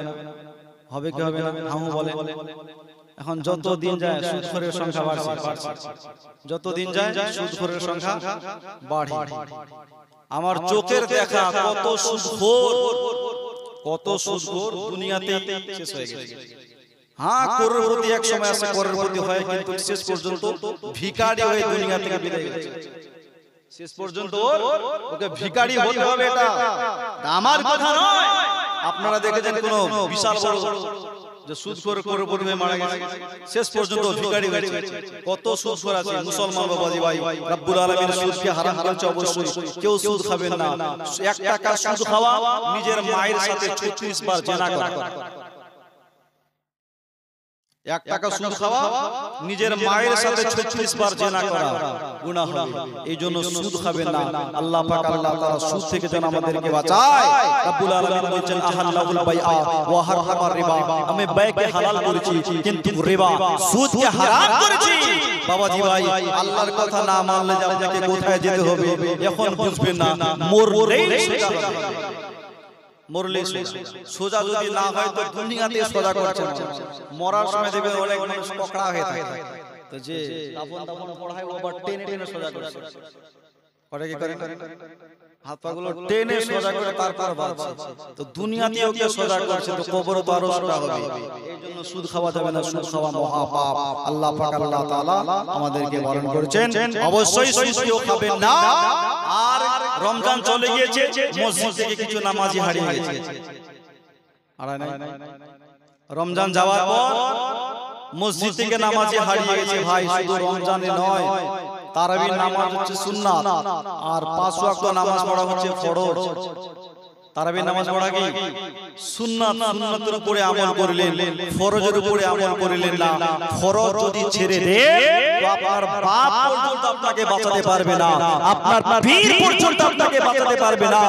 হবে কি হবে না? হাউ বলেন। এখন যত দিন যায় সুদখোরের সংখ্যা বাড়ছে, যত দিন যায় সুদখোরের সংখ্যা বাড়ে। আমার চোখের দেখা কত সুদখোর দুনিয়াতে শেষ হয়ে গেছে। হ্যাঁ, করোড়পতি এক সময় আসে, করোড়পতি হয়, কিন্তু শেষ পর্যন্ত ভিখারি হয়ে দুনিয়া থেকে বিদায় গেছে। শেষ পর্যন্ত ওকে ভিখারি হতে হবে, এটা আমার কথা নয়। আপনারা দেখেছেন কোন বিশাল বড় যে সুদখোর করোড়পতি হয়ে মারা গেছে, শেষ পর্যন্ত ভিখারি হয়েছে। কত সুদখোর আছে মুসলমান বাবাজি ভাই। রব্বুল আলামিন সুদকে হারাম করেছে, অবশ্যই কেউ সুদ খাবেন না। 1 টাকা সুদ খাওয়া নিজের মায়ের সাথে 36 বার জিনা করা। 1 টাকা সুদ খাওয়া নিজের মায়ের সাথে 36 বার জিনা করা গুনাহ হবে। এইজন্য সুদ খাবেন না। আল্লাহ পাক আল্লাহ তাআলা সুদ থেকে যেন আমাদেরকে বাঁচায়। রব্বুল আলামিন বলেন আহাল্লাহুল বাইআ ওয়া হারামার রিবা, আমি ব্যয়কে হালাল করেছি কিন্তু রিবা সুদকে হারাম করেছি। বাবাজি ভাই, আল্লাহর কথা না মানলে যে আপনাকে কোথায় যেতে হবে এখন বুঝবেন না। মরলেই সোজা হবে, মরলেই সোজা যদি না হয় তো দুনিয়াতে সোজা করছে না। মরার সময় দেখবেন অনেক মানুষ পকড়া হয়ে থাকে, তো যে দাফন দাফন পড়ায় ও আবার টেনে টেনে সোজা করছে। করে কি করে? হাত পা গুলো টেনে সোজা করে তারপর বাঁচছে। তো দুনিয়াতেও কে সোজা করছে, তো কবরে তো আরো সোজা হবে। এইজন্য সুদ খাওয়া যাবে না, সুদ খাওয়া মহা পাপ। আল্লাহ পাক আল্লাহ তাআলা আমাদেরকে বারণ করেছেন, অবশ্যই সুদ কেউ খাবেন না। আর রমজান চলে গিয়েছে, মসজিদ থেকে কিছু নামাজি হারিয়ে গেছে। রমজান যাওয়ার পর মসজিদ থেকে নামাজি হারিয়ে গেছে ভাই। শুধু রমজানে নয়, তারাবির নামাজ হচ্ছে সুন্নাত, আর 5 ওয়াক্ত নামাজ পড়া হচ্ছে ফরজ। তারাবির নামাজ পড়া কি সুন্নাত, সুন্নাতের উপরে আমল করলেন, ফরজের উপরে আমল করলেন না। ফরজ যদি ছেড়ে দেন তো আপনার বাপ পর্যন্ত আপনাকে বাঁচাতে পারবে না, আপনার পীর পর্যন্ত আপনাকে বাঁচাতে পারবে না।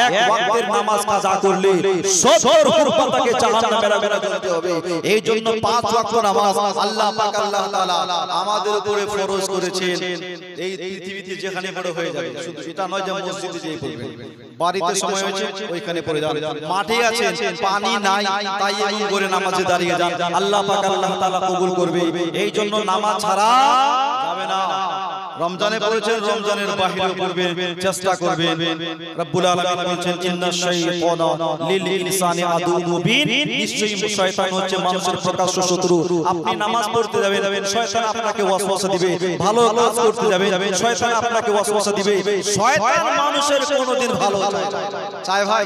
এক ওয়াক্তের নামাজ কাজা করলে 70 হুরপাতাকে জাহান্নামে রাবেনা করতে হবে। এই জন্য 5 ওয়াক্ত নামাজ আল্লাহ পাক আল্লাহ তাআলা আমাদের উপরে ফরজ করেছেন। এই পৃথিবীতে যেখানে বড় হয়ে যাবে, শুধু এটা নয় যে মসজিদে যেয়ে পড়বেন, বাড়িতে সময় হয়েছে ওইখানে পড়ে যান, মাঠে আছেন পানি নাই তাই এমন করে নামাজে দাঁড়িয়ে যান, আল্লাহ পাক আল্লাহ তাআলা কবুল করবে। এই জন্য নামাজ ছাড়া যাবে না। রমজানে পড়েছেন, রমজানের বাইরেও পড়বেন, চেষ্টা করবেন। রব্বুল আলামিন বলেছেন ইন্নাশ শাইতানা লিল ইনসানি আদুউম মুবিন, নিশ্চয়ই শয়তান হচ্ছে মানুষের প্রকাশ্য শত্রু। আপনি নামাজ পড়তে যাবেন, শয়তান আপনাকে ওয়াসওয়াসা দিবে, ভালো কাজ করতে যাবেন, শয়তান আপনাকে ওয়াসওয়াসা দিবে। শয়তান মানুষের কোনোদিন ভালো চায় ভাই।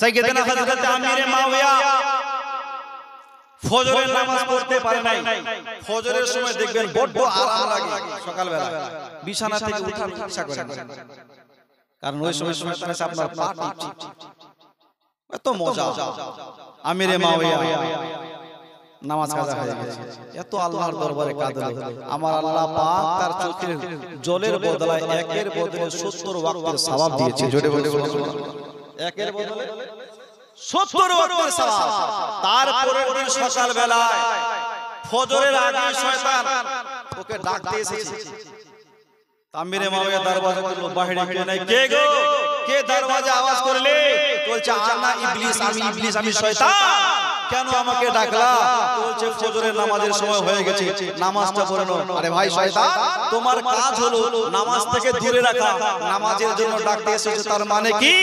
সাইয়েদনা হযরত আমিরে মাওয়া ফজরের নামাজ পড়তে পারে নাই। ফজরের সময় দেখবেন বড় আরাম লাগে, সকালবেলা বিছানা থেকে উঠার ইচ্ছা করে না, কারণ ওই সময় আপনার পা টিপছে, এত মজা। আমিরে মাওয়া নামাজ কাজা হয়ে গেছে, এত আল্লাহর দরবারে কাঁদলো। আমার আল্লাহ পাক তার চোখের জলের বদলায় একের বদলে 70 ওয়াক্তের সওয়াব দিয়েছে। জোরে বলে একের বদলে 70 ওয়াক্তের সওয়াব। তারপরের দিন সকাল বেলায় ফজরের আগে শয়তান ওকে ডাকতে এসেছে। আমিরে মাওয়া দরওয়াজা খুলল, বাইরে কে নাই, কে গো, কে দরওয়াজা আওয়াজ করলে? বলছে আনা ইবলিস, আমি ইবলিস, আমি শয়তান। কেন আমাকে ডাকলা? বলছে ফজরের নামাজের সময় হয়ে গেছে, নামাজটা পড়ে নাও। আরে ভাই শয়তান, তোমার কাজ হলো নামাজ থেকে দূরে রাখা, নামাজের জন্য ডাকতে এসেছো, তার মানে কি?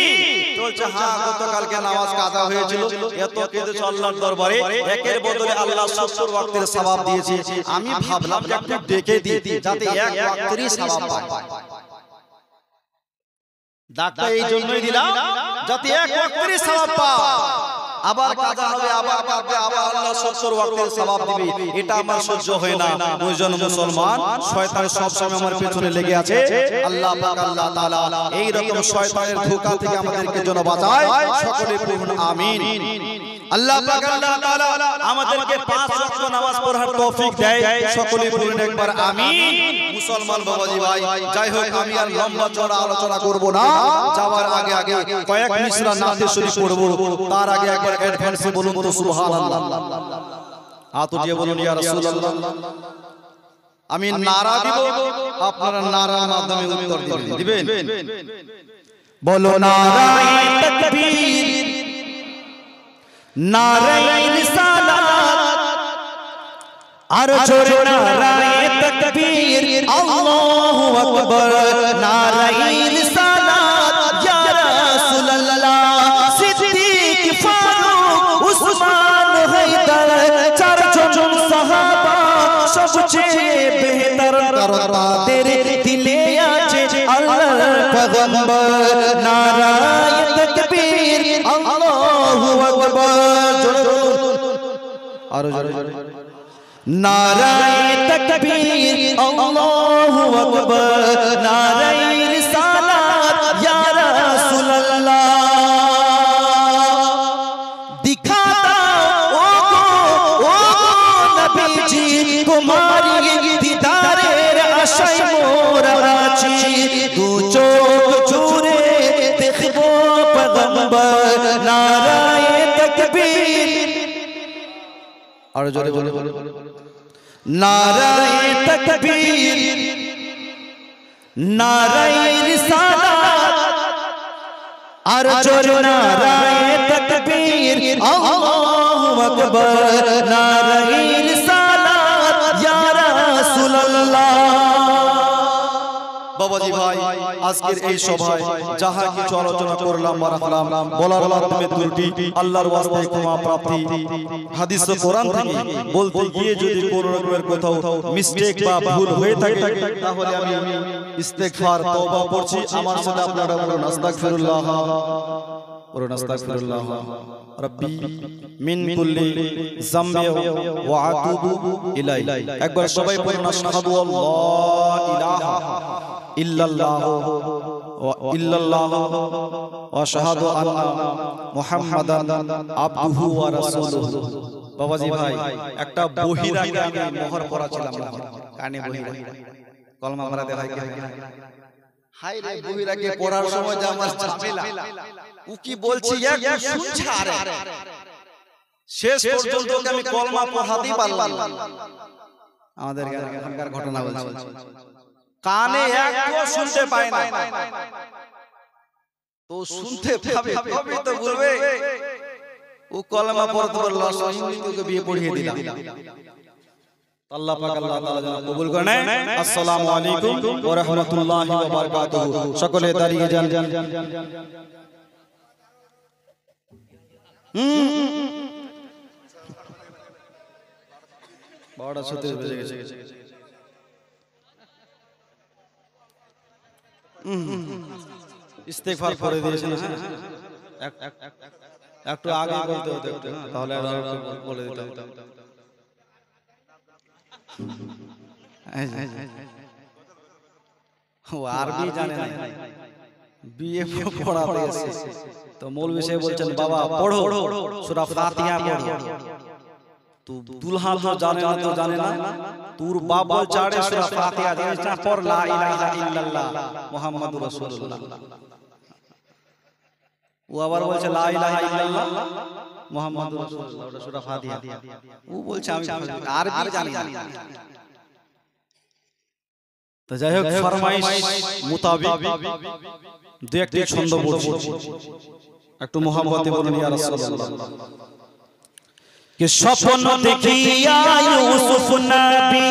বলছে হ্যাঁ, গতকালকে নামাজ কাজা হয়েছিল, এত কেঁদেছো আল্লাহর দরবারে, একের বদলে আল্লাহ 70 ওয়াক্তের সওয়াব দিয়েছে। আমি ভাবলাম যে একটু ডেকে দিই যাতে এক ওয়াক্তেরই সওয়াব পাই। ডাকটা এই জন্যই দিলাম যাতে এক ওয়াক্তেরই সওয়াব পাই। আবার কাজা হবে, আবার পাবে, আবার আল্লাহ 70 ওয়াক্তের সওয়াব দিবে। এটা আমার সহ্য হয় না। ওইজন মুসলমান, শয়তান সব সময় আমার পেছনে লেগে আছে। আল্লাহ পাক আল্লাহ তাআলা এই রকম শয়তানের ধোঁকা থেকে আমাদেরকে যেন বাঁচায়। সকলে পড়ুন আমিন। আল্লাহ পাক আল্লাহ তাআলা আমাদেরকে 5 ওয়াক্ত নামাজ পড়ার তৌফিক দেয়। সকলে পড়ুন একবার আমিন। মুসলমান বাবাজি ভাই, যাই হোক আমি আর লম্বা চড়া আলোচনা করব না। যাওয়ার আগে আগে কয়েক মিসরা নাতে শরীফ পড়ব। তার আগে একবার অ্যাডভান্সে বলুন তো সুবহানাল্লাহ। হাত উঠিয়ে বলুন ইয়া রাসূলুল্লাহ। আমি নারা দিব, আপনারা নারার মাধ্যমে উত্তর দিবেন। বলো নারায়ে তাকবীর, নারায়ে রিসালাত, আর জোরে নারায়ে তাকবীর, আল্লাহু আকবার, নারায়ে রিসালাত, ইয়া রাসূলুল্লাহ। সিদ্দিক, ফারুক, উসমান, হায়দার, চারজন সাহাবা, সবচেয়ে বেহতর তাদের দিলে আছে আল্লাহর পয়গম্বর। নারায়ে তাকবীর, আল্লাহু আকবার, আরো জোরে নারায়ে তাকবীর, আল্লাহু আকবার, নারায়ে রিসালাত, ইয়া রাসূলুল্লাহ। দিখা দাও ও নবীজি, তোমারি দিদারের আশায় মোরা আছি। দু চোখ জুড়ে দেখবো পয়গম্বর। নারায়ে তাকবীর, আর জোরে বলে নারায়ে তাকবীর, নারায়ে রিসালাত, আর জোরে নারায়ে তাকবীর, আল্লাহু আকবার, নারায়ে রিসালাত, ইয়া রাসূলুল্লাহ। বাবাজি ভাই, আজকের এই সভায় যাহা কিছু আলোচনা করলাম বা রাখলাম, বলার মাধ্যমে ত্রুটি আল্লাহর ওয়াস্তে ক্ষমা প্রাপ্তি। হাদিস ও কোরআন থেকে বলতে গিয়ে যদি কোনো রকমের কোথাও মিস্টেক বা ভুল হয়ে থাকে, তাহলে আমি ইস্তেগফার তওবা করছি। আমার সাথে আপনারা বলুন আস্তাগফিরুল্লাহ আস্তাগফিরুল্লাহ রাব্বি মিন কুল্লি যামবি ওয়া আতুবু ইলাইহি। একবার সবাই বলুন আশহাদু আল্লা ইলাহা ইল্লাল্লাহ ওয়া আশহাদু আন্না মুহাম্মাদান আবদুহু ওয়া রাসূলুহু। বাবাজি ভাই, একটা বহিরাকে আমি মোহর পড়াছিলাম, কানে বহিরা কলমা পড়াতে হয় কি হাই রে, বহিরাকে পড়ার সময় যে আমার ঝামেলা, ও কি বলছি এক শুনছে আরে শেষ পর্যন্ত আমি কলমা পড়াতেই পারলাম না। আমাদের এখানকার ঘটনা বলছি, কানে একটু শুনতে পায় না, তো শুনতে পাবে তবে তো বলবে ও কলমা পড়তে পারলো, ওকে বিয়ে পড়িয়ে দিলাম। আল্লাহ পাক আল্লাহ তাআলা যেন কবুল করে নেয়। আসসালামু আলাইকুম ওয়া রাহমাতুল্লাহি ওয়া বারাকাতুহু। সকলে দাঁড়িয়ে যান। বড় সতে বেজে গেছে। ইস্তেগফার করে দিয়েছেন, একটু আগে বলতে হতো, তাহলে বলে দিতাম। ও আরবি জানে না, বিয়ে পড়াতে এসেছে, তো মৌলভী সাহেব বলছেন বাবা পড়ো সূরা ফাতিহা পড়ো। তো দুলহা তো জানে না, তো জানে না, তোর বাপ বল চাড়ে সূরা ফাতিহা জানিস না, পড় লা ইলাহা ইল্লাল্লাহ মুহাম্মাদুর রাসূলুল্লাহ। ও আবার বলছে লা ইলাহা ইল্লাল্লাহ মুহাম্মাদুর রাসূলুল্লাহ, ওটা সূরা ফাতিহা। ও বলছে আমি আরবি জানি না। তো যাই হোক, ফরমাইশ মোতাবেক দুই একটি ছন্দ পড়ছি, একটু মুহাব্বতে বলুন ইয়া রাসূলুল্লাহ। कि सपन देखिया यूसुफ नबी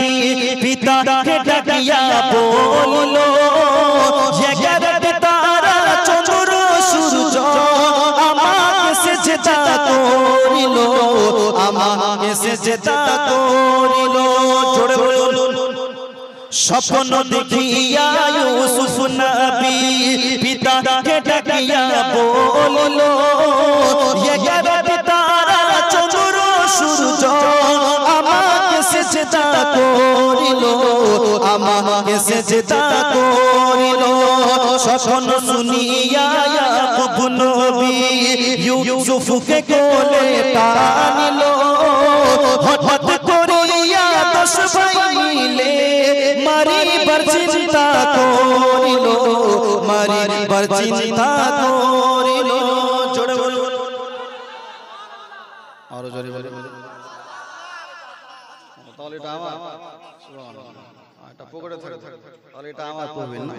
पिता के डाकिया बोलो, ये गरद तारा चंद्र सूरज আমাকে সেজদা করিলো, আমাকে সেজদা করিলো। জোরে বলুন। স্বপ্ন দেখিয়া ইউসুফ নবী পিতা কে ডাকিয়া বলিলো, ये गरद तारा चंद्र সূরজ আমাকে সেজদা করিলো, আমাকে সেজদা করিলো। স্বপ্ন শুনিয়া ইয়াকুব নবী ইউসুফকে কোলে টানিলো, হঠাৎ করিয়া 10 ভাই মিলে মারিবার চিন্তা করিলো, মারিবার চিন্তা করিলো। জোরে বলুন, আরো জোরে বলুন। তাহলে এটা আমার, সুবহানাল্লাহ, এটা পকেটে থাকে, তাহলে এটা আমার পড়বেন না,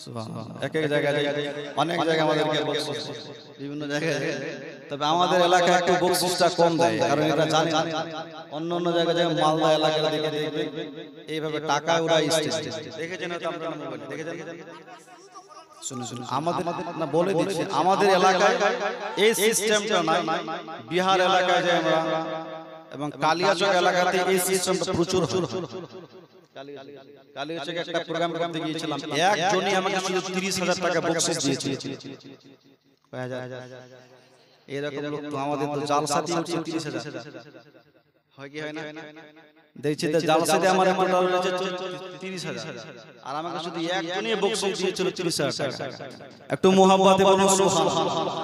সুবহানাল্লাহ। এক এক জায়গায় অনেক জায়গায় আমাদেরকে বকশিশ বিভিন্ন জায়গায়, তবে আমাদের এলাকায় একটু বকশিশটা কম দেয়, কারণ এটা জানে অন্য অন্য জায়গায় মালদা এলাকার দিকে দেখবে এইভাবে টাকা ওরা স্টেজ দেখেছেন, হয়তো আপনারা মোবাইলে দেখেছেন। শুনুন শুনুন, আমাদের না বলে দিচ্ছি, আমাদের এলাকায় এই সিস্টেমটা নাই। বিহার এলাকায় যে আমরা এবং কালিয়াচক এলাকাতে এই সিস্টেমটা প্রচুর হয়। কালিয়াচকে একটা প্রোগ্রাম করতে গিয়েছিলাম, একজনই আমাকে শুধু 30,000 টাকা বকশিশ দিয়েছিল। এরকম লোক তো আমাদের তো জালসাতে হচ্ছে 30,000, হয় কি হয় না? দেখছি তো জালসাতে আমার টোটাল হচ্ছে 30,000, আর আমাকে শুধু একজনই বকশিশ দিয়েছিল 30,000 টাকা। একটু মুহাব্বতে বলুন সুবহানাল্লাহ।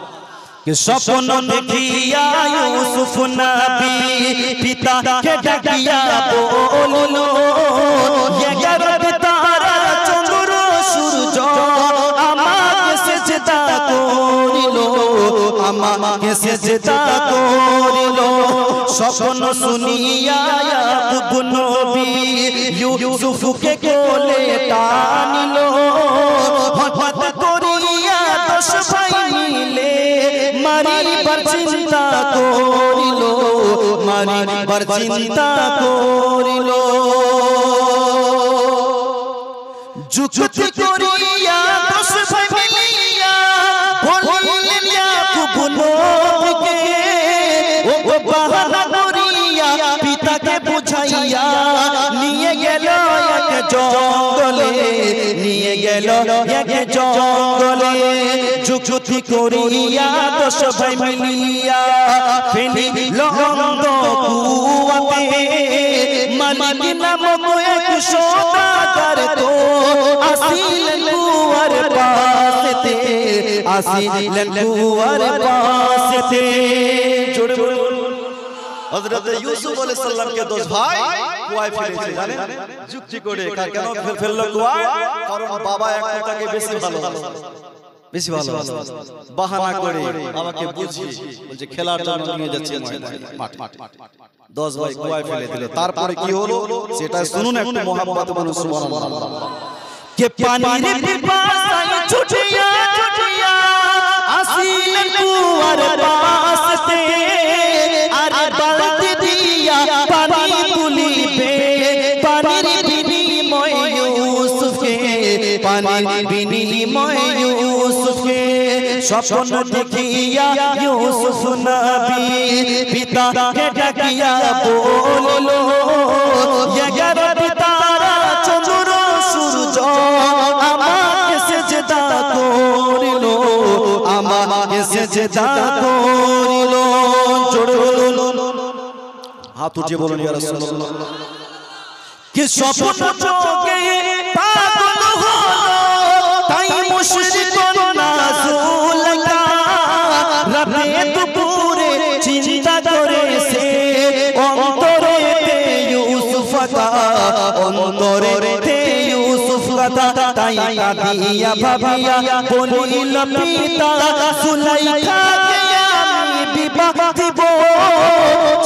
कि सपन देखिया यूसुफ नबी पिता के डाकिया बोलो, ये गरद तारा चंद्र सूरज আমাকে সেজদা করিলো, আমাকে সেজদা করিলো। স্বপ্ন শুনিয়া ইয়াকুব নবী ইউসুফকে কোলে টানিলো, হঠাৎ করিয়া 10 ভাই মিলে মারিবার চিন্তা করিলো, মারিবার চিন্তা করিলো। যুক্তি করিয়া 10 ভাই মিলিয়া বলিলেন ইয়াকুব নবীকে, ও বাহানা করিয়া পিতাকে বুঝাইয়া নিয়ে গেল এক জঙ্গলে, নিয়ে গেল গেল এক জঙ্গলে যুক্তি করিয়া দশ ভাই মিলিয়া ফেলিল অন্ধ কুয়াতে মালিক নামক এক সওদাগর তো আসিলেন কুয়ার পাশেতে আসিলেন কুয়ার পাশেতে জোরে বলুন হযরত ইউসুফ আলাইহিস সালাম কে 10 ভাই কুয়ায় ফেলেছে জানেন যুক্তি করে কেন ফেললো কুয়ায় কারণ বাবা একটাকে বেশি ভালোবাসে বাহানা করে আমাকে বুঝিয়ে বলছে খেলার জন্য নিয়ে যাচ্ছে মাঠে 10 ভাই কুয়ায় ফেলে দিল তারপরে কি হলো সেটা শুনুন একটু মোহাম্মদ মানুষ সুবহানাল্লাহ কে পানির পিপাসায় ছুটিয়া ছুটিয়া আসিলেন কুয়ার পাশে আর বালতি দিয়া পানি তুলিবে পানির বিনিময় ইউসুফকে পানির বিনিময় ইউসুফকে স্বপ্ন দেখিয়া ইউসুফ নবী পিতাকে ডাকিয়া বললো 11 তারা চন্দ্র সূর্য আমাকে সেজদা করিল আমাকে সেজদা করিল জোরে বলুন হাত উঠিয়ে বলুন ইয়া রাসূলুল্লাহ কি স্বপ্ন চোখে পাগল হলো তাই মুশরিক নাজুলকা রাতে দুপুরে চিন্তা করেছে অন্তরেতে ইউসুফ কথা অন্তরেতে ইউসুফ কথা তাই কাঁদিয়া ভাবিয়া বলিল পিতা সুলাইখাকে আমি বিবাহ দিব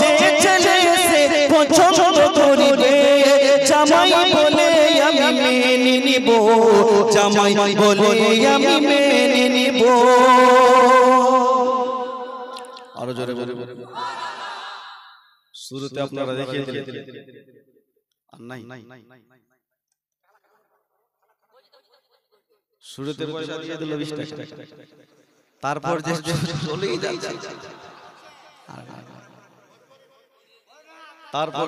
যে ছেলে সে পছন্দ করিবে জামাই বলে আমি মেনে নিব জামাই বলে আমি মেনে নিব আরো জোরে বলে শুরুতে আপনারা দেখিয়ে দিলেন আর নাই শুরুতে পয়সা দিয়ে দিল 20 টাকা তারপর যে চলেই যাচ্ছে তারপর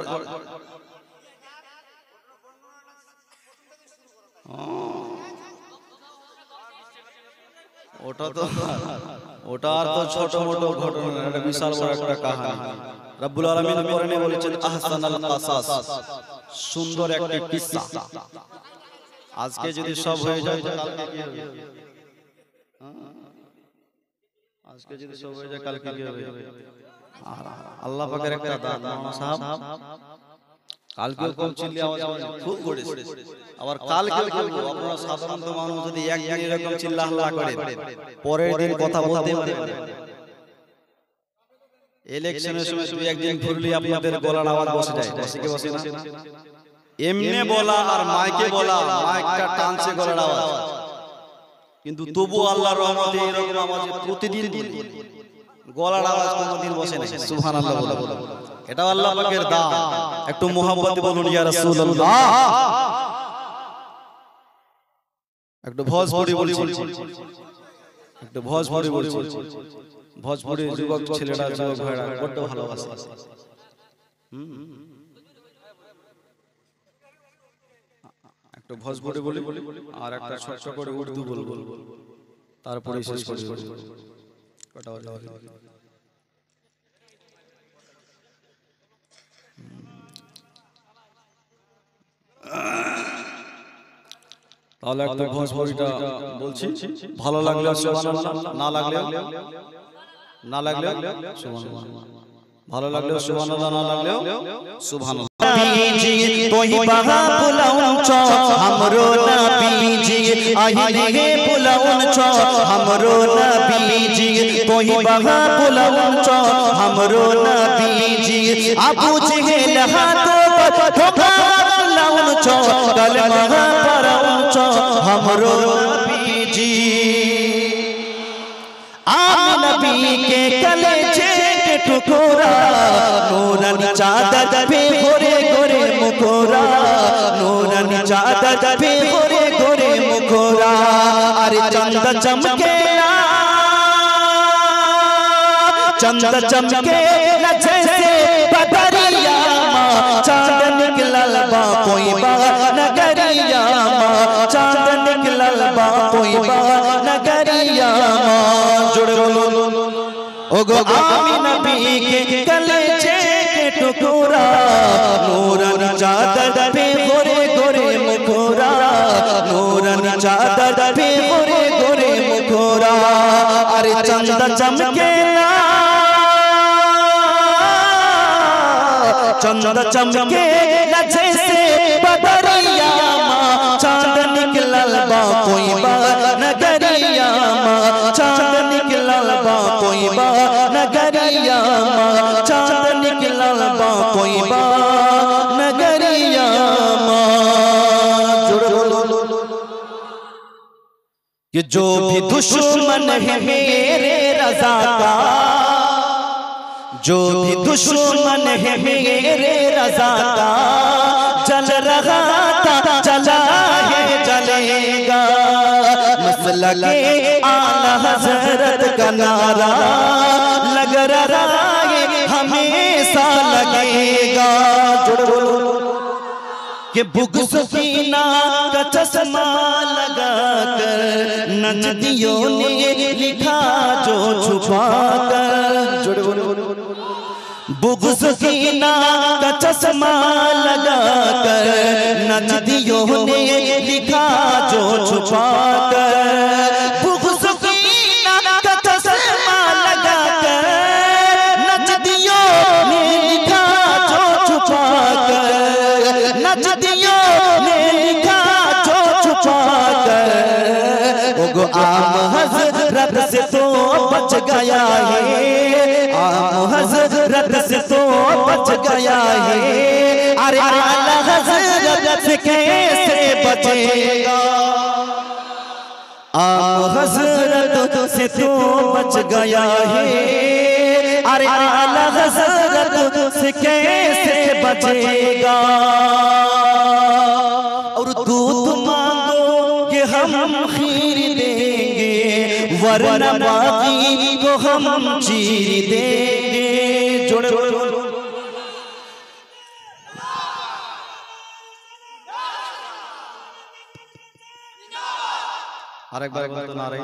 ওটা আর তো ছোট মোটো ঘটনা এটা বিশাল বড় একটা কাহিনী রব্বুল আলামিন কোরআনে বলেছেন আহসানাল কাসাস সুন্দর একটা কিসসা আজকে যদি সব হয়ে যায় কালকে কি হবে আজকে যদি সব হয়ে যায় কালকে কি হবে আল্লাহ পাকের একটা দান মাওলানা সাহেব কালকেও কম চিল্লি আওয়াজ খুব করেছে আবার কালকেও বলবো আপনারা সাধারণত মানুষ যদি একদিন এরকম চিল্লা হাল্লা করে পরের দিন কথা বলতে পারে ইলেকশনের সময় দুই একদিন ঘুরলে আপনাদের গলার আওয়াজ বসে যায় বসে না এমনে বলা আর মাইকে বলা মাইকটা টানছে গলার আওয়াজ কিন্তু তবু আল্লাহর রহমতে এরকম আওয়াজ প্রতিদিন গলার আওয়াজ কোনোদিন বসে না সুবহানাল্লাহ বলো এটা আল্লাহ পাকের দান একটু মুহাব্বতে বলুন ইয়া রাসূলুল্লাহ একটু ভোজপুরি বলছি একটু ভোজপুরি বলছি ভোজপুরি যুবক ছেলেরা যুবক ভাইরা বড় ভালোবাসে একটু ভোজপুরি বলি আর একটা ছোট করে উর্দু বলবো তারপরে শেষ করে কটা হলো তাহলে একটা ভোজপুরিটা বলছি ভালো লাগলে সুবহানাল্লাহ না লাগলে সুবহানাল্লাহ ভালো লাগলে সুবহানাল্লাহ না লাগলেও সুবহানাল্লাহ নবীজি তোহিবা বুলাউন চ हमरो नबीजी আহিলে বুলাউন চ हमरो नबीजी তোহিবা বুলাউন চ हमरो नबीजी আবু জেহেল হাতো ধোকা বুলাউন চ কলমা পরাউন চ हमरो नबीजी आम नबी के कलेजे के टुकड़ा नूरानी चादर पे गोरे गोरे मुखोरा नूरानी चादर पे गोरे गोरे मुखोरा अरे चंद चमके ना जैसे बदरिया चांद निकलल बा कोई बा नगरिया चांद निकलल ओगो आमिना नबी के कलेजे के टुकड़ा नूरानी चादर पे गोरे गोरे मुखोरा नूरानी चादर पे गोरे गोरे मुखोरा अरे चंदा चमके ना चंदा चमके ना जैसे बदरिया माँ चांद निकलल बा कोई बा नगरिया माँ चांद निकलल बा कोई बा नगरिया माँ चांद निकलल बा कोई बा नगरिया माँ कि जो भी दुश्मन है मेरे रज़ा का जो भी दुश्मन है मेरे रज़ा का जल रहा था जला है जलेगा मसला के आला हज़रत का नारा लग रहा है हमेशा लगेगा कि बुग़्ज़ कीना का चश्मा लगा कर नजदियों ने लिखा जो छुपा कर बुग़्ज़ कीना का चश्मा लगा कर नजदियों ने लिखा जो छुपा कर बुग़्ज़ कीना का चश्मा लगा कर नजदियों ने लिखा जो छुपा कर नजदियों ने लिखा जो छुपा कर ओगो आम हज़रत से तो बच गया है आम हज़रत से तो बच गया है अरे आला हज़रत से कैसे बचेगा आम हज़रत से तो बच गया है अरे आला हज़रत से कैसे बचेगा और दूध मांगो कि हम खीर देंगे वरना बाकी को हम चीर देंगे जोड़े हर एक बार तो ना रही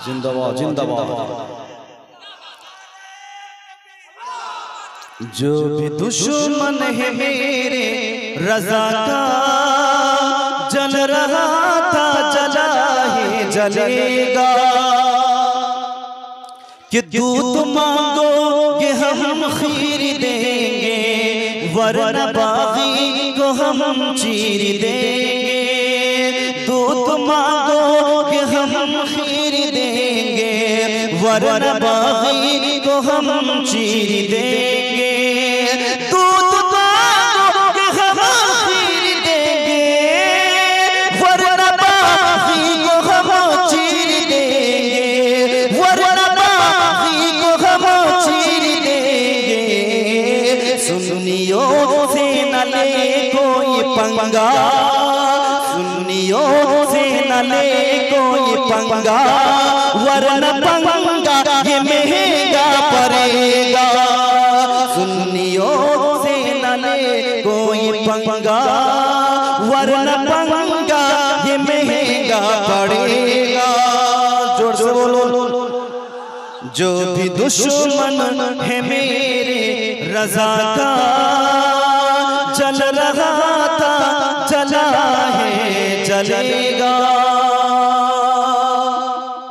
जिंदाबाद जिंदाबाद जो भी दुश्मन है मेरे रज़ा का जल रहा था जला है जलेगा कि दूध मांगो कि हम खीर देंगे वरना बागी को हम चीर देंगे दूध मांगो कि हम खीर देंगे वरना बागी को हम चीर देंगे दूध मांगो कि हम खीर देंगे वरना बागी को हम चीर देंगे वरना बागी को हम चीर देंगे सुन्नियों से न ले कोई पंगा सुन्नियों से न ले कोई पंगा वरना पंगा ये महंगा पड़ेगा सुन्नियों से न ले कोई पंगा वरना पंगा ये महंगा पड़ेगा जोर से बोलो जो भी दुश्मन है मेरे रज़ा का जल रहा था जला है जलेगा।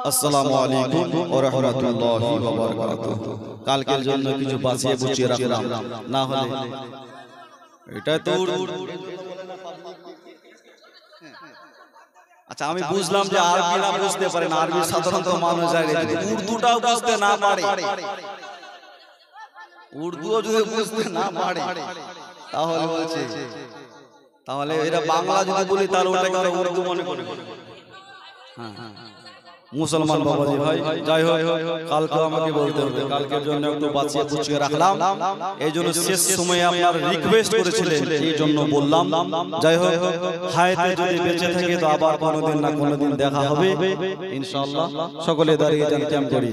अस्सलामु अलैकुम व रहमतुल्लाहि व बाराकातुहू। কালকের জন্য কিছু বাঁচিয়ে বুঝিয়ে রাখলাম, না হলে এটা তো আচ্ছা আমি বুঝলাম যে আরবি না বুঝতে পারে না, আরবি সাধারণত মানুষ যায়, উর্দুটাও বুঝতে না পারে, উর্দুও যদি বুঝতে না পারে তাহলে বলছে, তাহলে এরা বাংলা যদি বলি তাহলে ওটাকে উর্দু মনে করে। হ্যাঁ মুসলমান বাবাজি ভাই, যাই হোক কালকে আমাকে বলতে হবে, কালকের জন্য একটু বাঁচিয়ে বুঝিয়ে রাখলাম, এই জন্য শেষ সময়ে আপনার রিকোয়েস্ট করেছিলেন, এই জন্য বললাম। যাই হোক হায়াতে যদি বেঁচে থাকে তো আবার কোনোদিন না কোনোদিন দেখা হবে ইনশাআল্লাহ। সকলে দাঁড়িয়ে যান, ক্যাম্প করি।